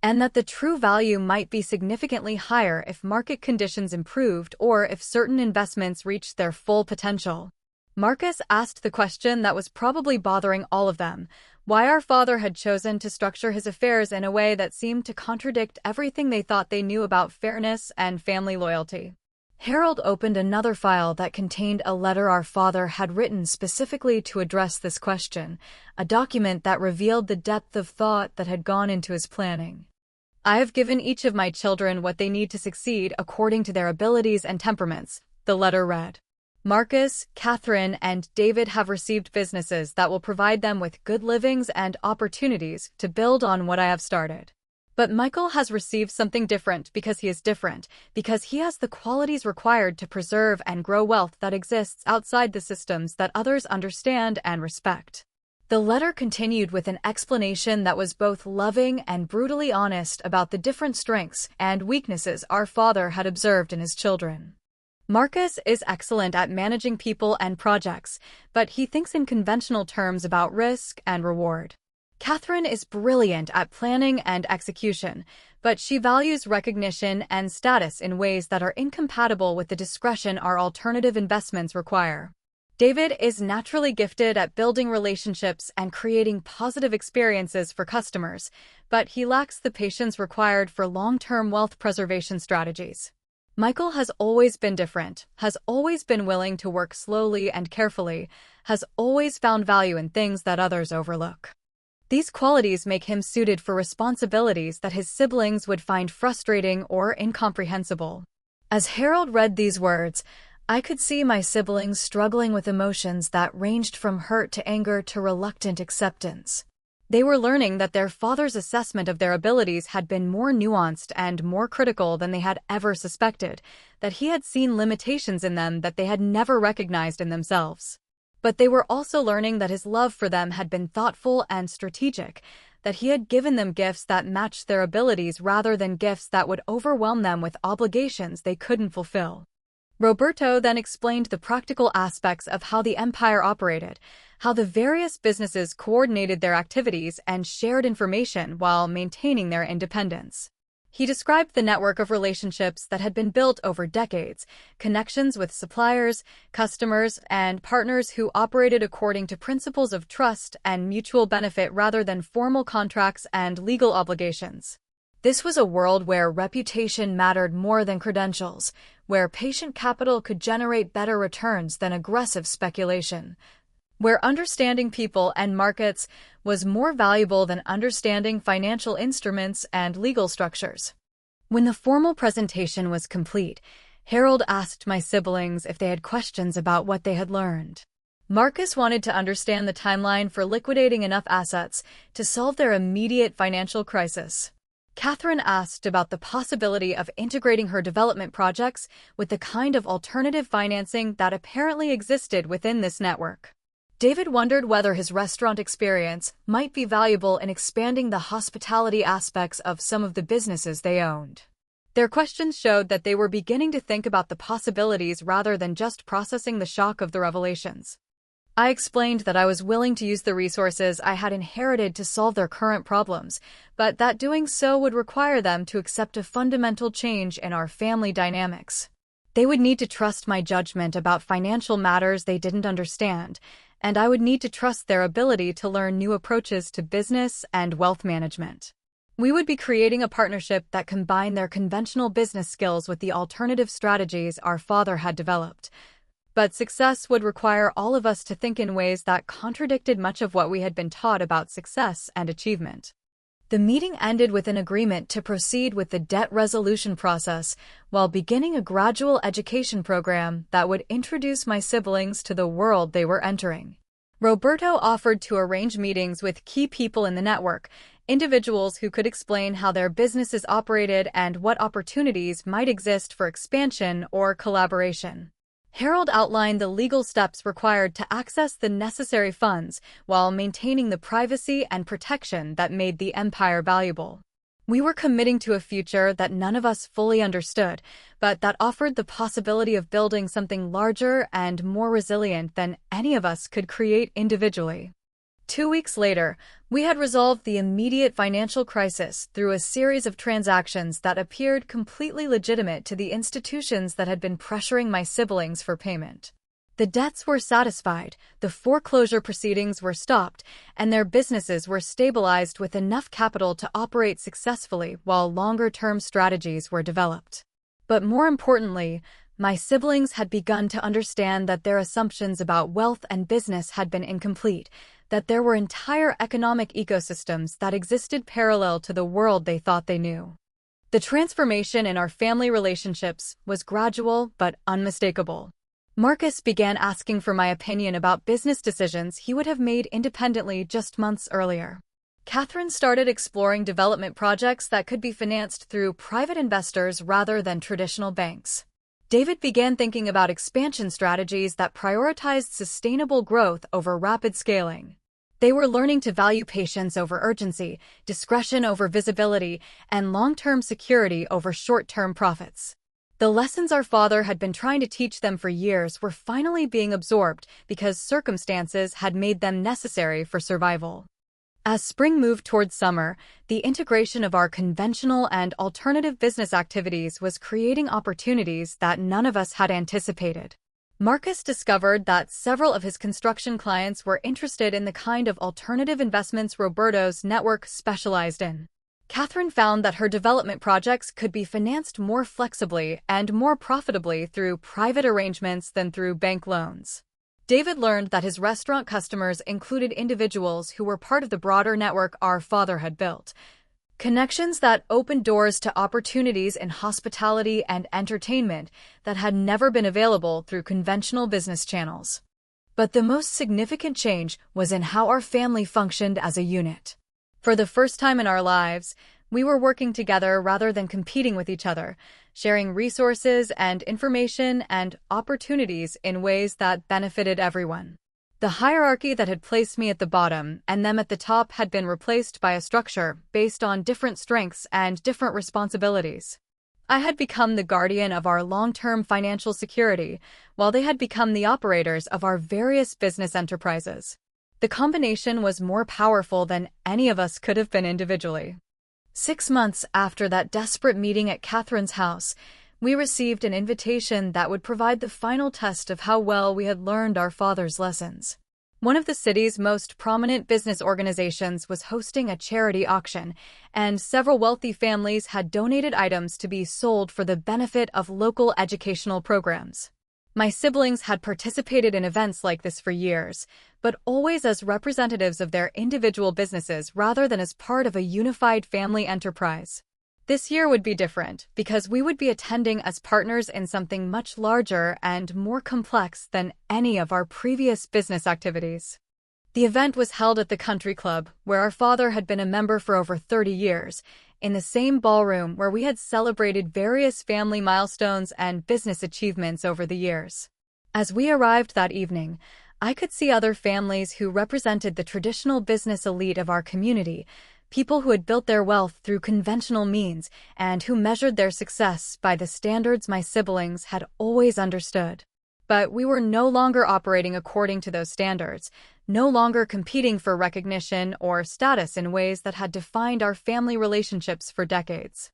and that the true value might be significantly higher if market conditions improved or if certain investments reached their full potential. Marcus asked the question that was probably bothering all of them, why our father had chosen to structure his affairs in a way that seemed to contradict everything they thought they knew about fairness and family loyalty. Harold opened another file that contained a letter our father had written specifically to address this question, a document that revealed the depth of thought that had gone into his planning. I have given each of my children what they need to succeed according to their abilities and temperaments, the letter read. Marcus, Catherine, and David have received businesses that will provide them with good livings and opportunities to build on what I have started. But Michael has received something different because he is different, because he has the qualities required to preserve and grow wealth that exists outside the systems that others understand and respect. The letter continued with an explanation that was both loving and brutally honest about the different strengths and weaknesses our father had observed in his children. Marcus is excellent at managing people and projects, but he thinks in conventional terms about risk and reward. Catherine is brilliant at planning and execution, but she values recognition and status in ways that are incompatible with the discretion our alternative investments require. David is naturally gifted at building relationships and creating positive experiences for customers, but he lacks the patience required for long-term wealth preservation strategies. Michael has always been different, has always been willing to work slowly and carefully, has always found value in things that others overlook. These qualities make him suited for responsibilities that his siblings would find frustrating or incomprehensible. As Harold read these words, I could see my siblings struggling with emotions that ranged from hurt to anger to reluctant acceptance. They were learning that their father's assessment of their abilities had been more nuanced and more critical than they had ever suspected, that he had seen limitations in them that they had never recognized in themselves. But they were also learning that his love for them had been thoughtful and strategic, that he had given them gifts that matched their abilities rather than gifts that would overwhelm them with obligations they couldn't fulfill. Roberto then explained the practical aspects of how the empire operated, how the various businesses coordinated their activities and shared information while maintaining their independence. He described the network of relationships that had been built over decades, connections with suppliers, customers, and partners who operated according to principles of trust and mutual benefit rather than formal contracts and legal obligations. This was a world where reputation mattered more than credentials, where patient capital could generate better returns than aggressive speculation, where understanding people and markets was more valuable than understanding financial instruments and legal structures. When the formal presentation was complete, Harold asked my siblings if they had questions about what they had learned. Marcus wanted to understand the timeline for liquidating enough assets to solve their immediate financial crisis. Catherine asked about the possibility of integrating her development projects with the kind of alternative financing that apparently existed within this network. David wondered whether his restaurant experience might be valuable in expanding the hospitality aspects of some of the businesses they owned. Their questions showed that they were beginning to think about the possibilities rather than just processing the shock of the revelations. I explained that I was willing to use the resources I had inherited to solve their current problems, but that doing so would require them to accept a fundamental change in our family dynamics. They would need to trust my judgment about financial matters they didn't understand, and I would need to trust their ability to learn new approaches to business and wealth management. We would be creating a partnership that combined their conventional business skills with the alternative strategies our father had developed. But success would require all of us to think in ways that contradicted much of what we had been taught about success and achievement. The meeting ended with an agreement to proceed with the debt resolution process while beginning a gradual education program that would introduce my siblings to the world they were entering. Roberto offered to arrange meetings with key people in the network, individuals who could explain how their businesses operated and what opportunities might exist for expansion or collaboration. Harold outlined the legal steps required to access the necessary funds while maintaining the privacy and protection that made the empire valuable. We were committing to a future that none of us fully understood, but that offered the possibility of building something larger and more resilient than any of us could create individually. 2 weeks later, we had resolved the immediate financial crisis through a series of transactions that appeared completely legitimate to the institutions that had been pressuring my siblings for payment. The debts were satisfied, the foreclosure proceedings were stopped, and their businesses were stabilized with enough capital to operate successfully while longer-term strategies were developed. But more importantly, my siblings had begun to understand that their assumptions about wealth and business had been incomplete, that there were entire economic ecosystems that existed parallel to the world they thought they knew. The transformation in our family relationships was gradual but unmistakable. Marcus began asking for my opinion about business decisions he would have made independently just months earlier. Catherine started exploring development projects that could be financed through private investors rather than traditional banks. David began thinking about expansion strategies that prioritized sustainable growth over rapid scaling. They were learning to value patience over urgency, discretion over visibility, and long-term security over short-term profits. The lessons our father had been trying to teach them for years were finally being absorbed because circumstances had made them necessary for survival. As spring moved towards summer, the integration of our conventional and alternative business activities was creating opportunities that none of us had anticipated. Marcus discovered that several of his construction clients were interested in the kind of alternative investments Roberto's network specialized in. Catherine found that her development projects could be financed more flexibly and more profitably through private arrangements than through bank loans. David learned that his restaurant customers included individuals who were part of the broader network our father had built. Connections that opened doors to opportunities in hospitality and entertainment that had never been available through conventional business channels. But the most significant change was in how our family functioned as a unit. For the first time in our lives, we were working together rather than competing with each other, sharing resources and information and opportunities in ways that benefited everyone. The hierarchy that had placed me at the bottom and them at the top had been replaced by a structure based on different strengths and different responsibilities. I had become the guardian of our long-term financial security, while they had become the operators of our various business enterprises. The combination was more powerful than any of us could have been individually. 6 months after that desperate meeting at Catherine's house, we received an invitation that would provide the final test of how well we had learned our father's lessons. One of the city's most prominent business organizations was hosting a charity auction, and several wealthy families had donated items to be sold for the benefit of local educational programs. My siblings had participated in events like this for years, but always as representatives of their individual businesses rather than as part of a unified family enterprise. This year would be different because we would be attending as partners in something much larger and more complex than any of our previous business activities. The event was held at the country club, where our father had been a member for over 30 years, in the same ballroom where we had celebrated various family milestones and business achievements over the years. As we arrived that evening, I could see other families who represented the traditional business elite of our community, people who had built their wealth through conventional means and who measured their success by the standards my siblings had always understood. But we were no longer operating according to those standards, no longer competing for recognition or status in ways that had defined our family relationships for decades.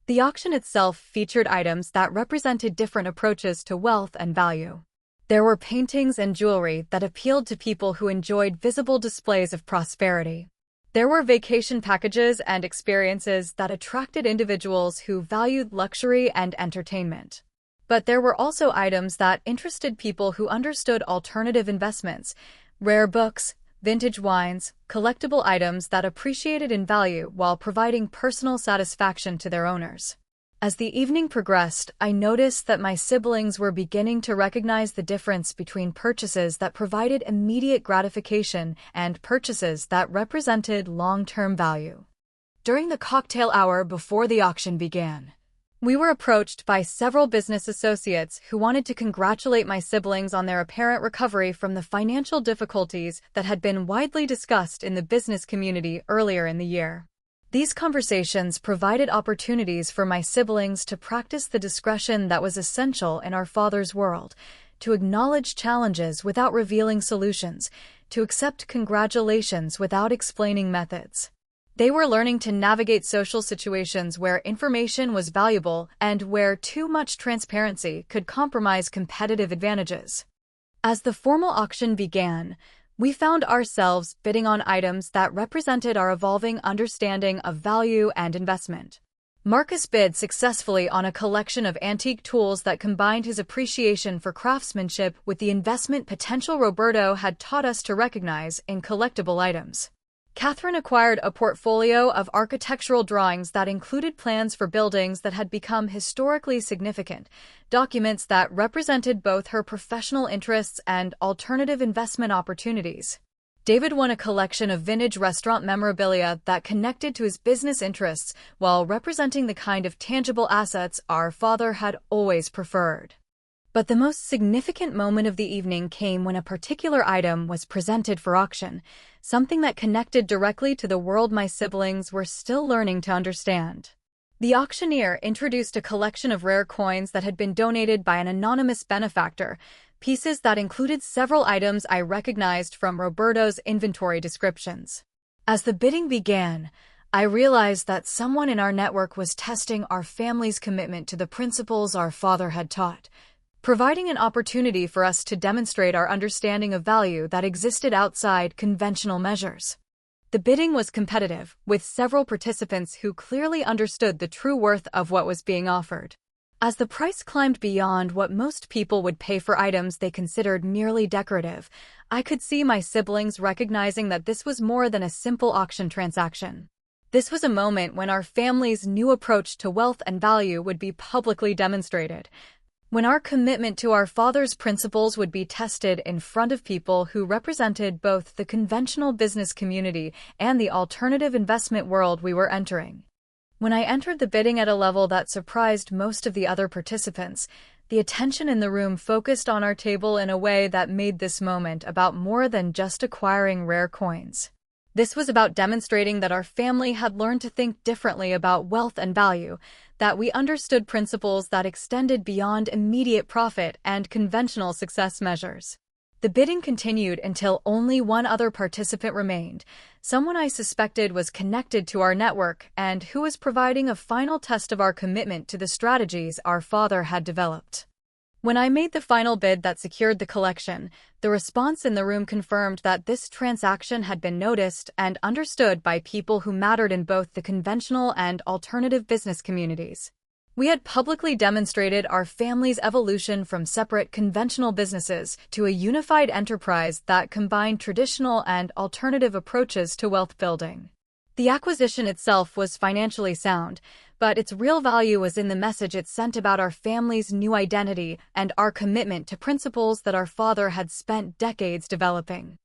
The auction itself featured items that represented different approaches to wealth and value. There were paintings and jewelry that appealed to people who enjoyed visible displays of prosperity. There were vacation packages and experiences that attracted individuals who valued luxury and entertainment. But there were also items that interested people who understood alternative investments, rare books, vintage wines, collectible items that appreciated in value while providing personal satisfaction to their owners. As the evening progressed, I noticed that my siblings were beginning to recognize the difference between purchases that provided immediate gratification and purchases that represented long-term value. During the cocktail hour before the auction began, we were approached by several business associates who wanted to congratulate my siblings on their apparent recovery from the financial difficulties that had been widely discussed in the business community earlier in the year. These conversations provided opportunities for my siblings to practice the discretion that was essential in our father's world, to acknowledge challenges without revealing solutions, to accept congratulations without explaining methods. They were learning to navigate social situations where information was valuable and where too much transparency could compromise competitive advantages. As the formal auction began, we found ourselves bidding on items that represented our evolving understanding of value and investment. Marcus bid successfully on a collection of antique tools that combined his appreciation for craftsmanship with the investment potential Roberto had taught us to recognize in collectible items. Catherine acquired a portfolio of architectural drawings that included plans for buildings that had become historically significant, documents that represented both her professional interests and alternative investment opportunities. David won a collection of vintage restaurant memorabilia that connected to his business interests while representing the kind of tangible assets our father had always preferred. But the most significant moment of the evening came when a particular item was presented for auction, something that connected directly to the world my siblings were still learning to understand. The auctioneer introduced a collection of rare coins that had been donated by an anonymous benefactor, pieces that included several items I recognized from Roberto's inventory descriptions. As the bidding began, I realized that someone in our network was testing our family's commitment to the principles our father had taught, providing an opportunity for us to demonstrate our understanding of value that existed outside conventional measures. The bidding was competitive, with several participants who clearly understood the true worth of what was being offered. As the price climbed beyond what most people would pay for items they considered merely decorative, I could see my siblings recognizing that this was more than a simple auction transaction. This was a moment when our family's new approach to wealth and value would be publicly demonstrated, when our commitment to our father's principles would be tested in front of people who represented both the conventional business community and the alternative investment world we were entering. When I entered the bidding at a level that surprised most of the other participants, the attention in the room focused on our table in a way that made this moment about more than just acquiring rare coins. This was about demonstrating that our family had learned to think differently about wealth and value, that we understood principles that extended beyond immediate profit and conventional success measures. The bidding continued until only one other participant remained, someone I suspected was connected to our network and who was providing a final test of our commitment to the strategies our father had developed. When I made the final bid that secured the collection, the response in the room confirmed that this transaction had been noticed and understood by people who mattered in both the conventional and alternative business communities. We had publicly demonstrated our family's evolution from separate conventional businesses to a unified enterprise that combined traditional and alternative approaches to wealth building. The acquisition itself was financially sound, but its real value was in the message it sent about our family's new identity and our commitment to principles that our father had spent decades developing.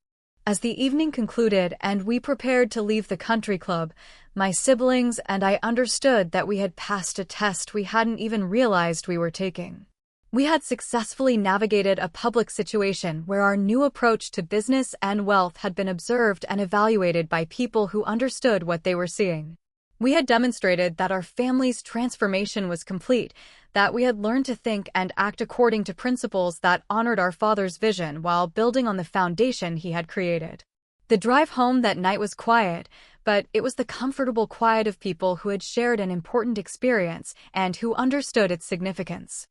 As the evening concluded and we prepared to leave the country club, my siblings and I understood that we had passed a test we hadn't even realized we were taking. We had successfully navigated a public situation where our new approach to business and wealth had been observed and evaluated by people who understood what they were seeing. We had demonstrated that our family's transformation was complete, that we had learned to think and act according to principles that honored our father's vision while building on the foundation he had created. The drive home that night was quiet, but it was the comfortable quiet of people who had shared an important experience and who understood its significance.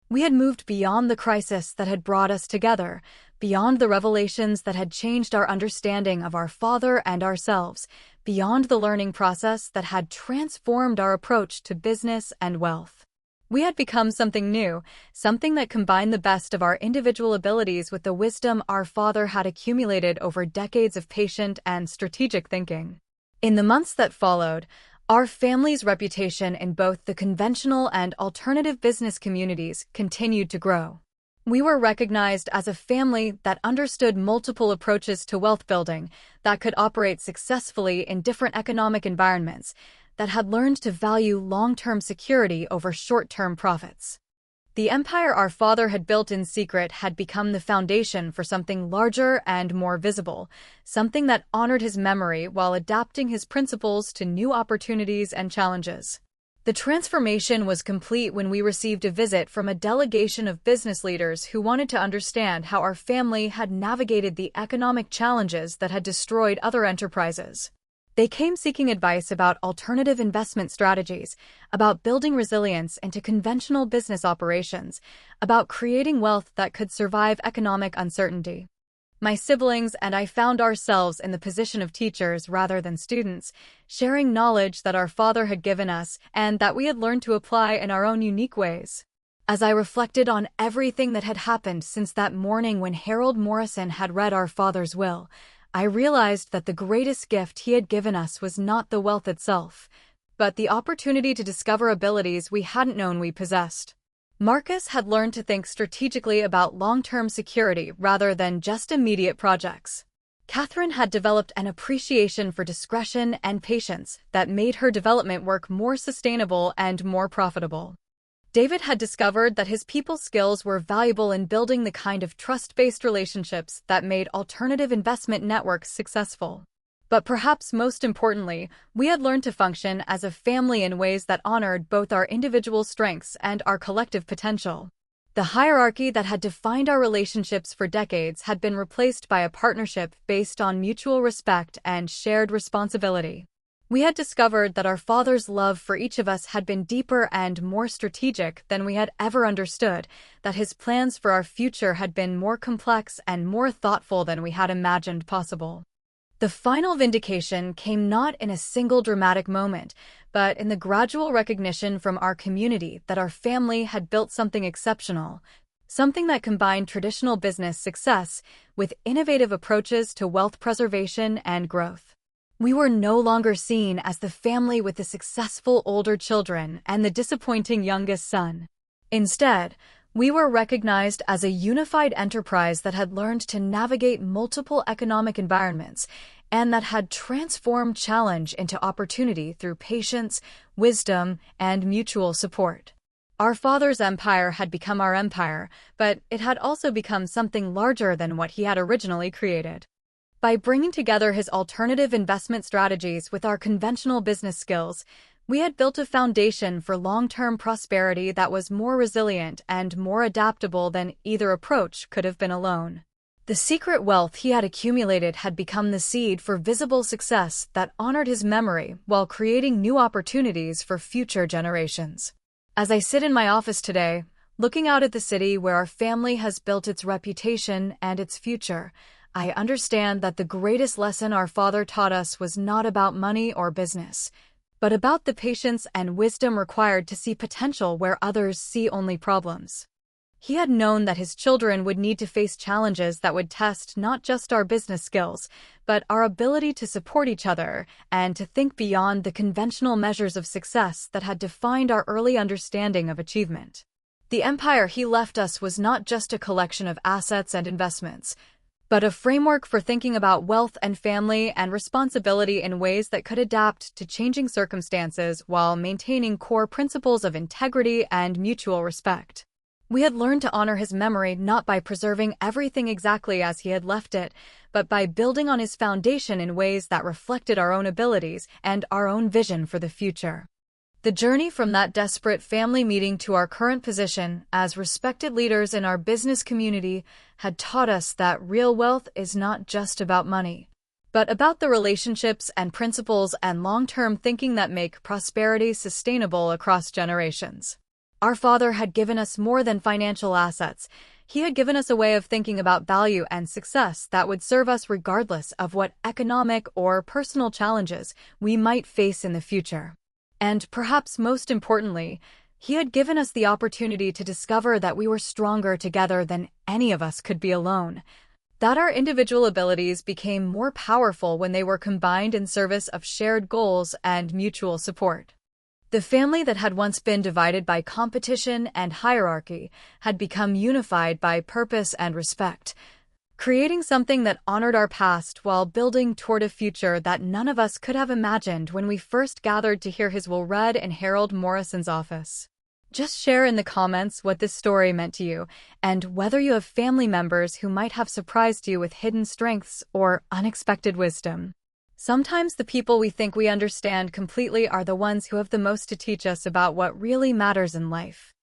We had moved beyond the crisis that had brought us together, beyond the revelations that had changed our understanding of our father and ourselves, beyond the learning process that had transformed our approach to business and wealth. We had become something new, something that combined the best of our individual abilities with the wisdom our father had accumulated over decades of patient and strategic thinking. In the months that followed, our family's reputation in both the conventional and alternative business communities continued to grow. We were recognized as a family that understood multiple approaches to wealth building, that could operate successfully in different economic environments, that had learned to value long-term security over short-term profits. The empire our father had built in secret had become the foundation for something larger and more visible, something that honored his memory while adapting his principles to new opportunities and challenges. The transformation was complete when we received a visit from a delegation of business leaders who wanted to understand how our family had navigated the economic challenges that had destroyed other enterprises. They came seeking advice about alternative investment strategies, about building resilience into conventional business operations, about creating wealth that could survive economic uncertainty. My siblings and I found ourselves in the position of teachers rather than students, sharing knowledge that our father had given us and that we had learned to apply in our own unique ways. As I reflected on everything that had happened since that morning when Harold Morrison had read our father's will, I realized that the greatest gift he had given us was not the wealth itself, but the opportunity to discover abilities we hadn't known we possessed. Marcus had learned to think strategically about long-term security rather than just immediate projects. Catherine had developed an appreciation for discretion and patience that made her development work more sustainable and more profitable. David had discovered that his people skills were valuable in building the kind of trust-based relationships that made alternative investment networks successful. But perhaps most importantly, we had learned to function as a family in ways that honored both our individual strengths and our collective potential. The hierarchy that had defined our relationships for decades had been replaced by a partnership based on mutual respect and shared responsibility. We had discovered that our father's love for each of us had been deeper and more strategic than we had ever understood, that his plans for our future had been more complex and more thoughtful than we had imagined possible. The final vindication came not in a single dramatic moment, but in the gradual recognition from our community that our family had built something exceptional, something that combined traditional business success with innovative approaches to wealth preservation and growth. We were no longer seen as the family with the successful older children and the disappointing youngest son. Instead, we were recognized as a unified enterprise that had learned to navigate multiple economic environments and that had transformed challenge into opportunity through patience, wisdom, and mutual support. Our father's empire had become our empire, but it had also become something larger than what he had originally created. By bringing together his alternative investment strategies with our conventional business skills, we had built a foundation for long-term prosperity that was more resilient and more adaptable than either approach could have been alone. The secret wealth he had accumulated had become the seed for visible success that honored his memory while creating new opportunities for future generations. As I sit in my office today, looking out at the city where our family has built its reputation and its future, I understand that the greatest lesson our father taught us was not about money or business, but about the patience and wisdom required to see potential where others see only problems. He had known that his children would need to face challenges that would test not just our business skills, but our ability to support each other and to think beyond the conventional measures of success that had defined our early understanding of achievement. The empire he left us was not just a collection of assets and investments, but a framework for thinking about wealth and family and responsibility in ways that could adapt to changing circumstances while maintaining core principles of integrity and mutual respect. We had learned to honor his memory not by preserving everything exactly as he had left it, but by building on his foundation in ways that reflected our own abilities and our own vision for the future. The journey from that desperate family meeting to our current position as respected leaders in our business community had taught us that real wealth is not just about money, but about the relationships and principles and long-term thinking that make prosperity sustainable across generations. Our father had given us more than financial assets. He had given us a way of thinking about value and success that would serve us regardless of what economic or personal challenges we might face in the future. And perhaps most importantly, he had given us the opportunity to discover that we were stronger together than any of us could be alone, that our individual abilities became more powerful when they were combined in service of shared goals and mutual support. The family that had once been divided by competition and hierarchy had become unified by purpose and respect, creating something that honored our past while building toward a future that none of us could have imagined when we first gathered to hear his will read in Harold Morrison's office. Just share in the comments what this story meant to you and whether you have family members who might have surprised you with hidden strengths or unexpected wisdom. Sometimes the people we think we understand completely are the ones who have the most to teach us about what really matters in life.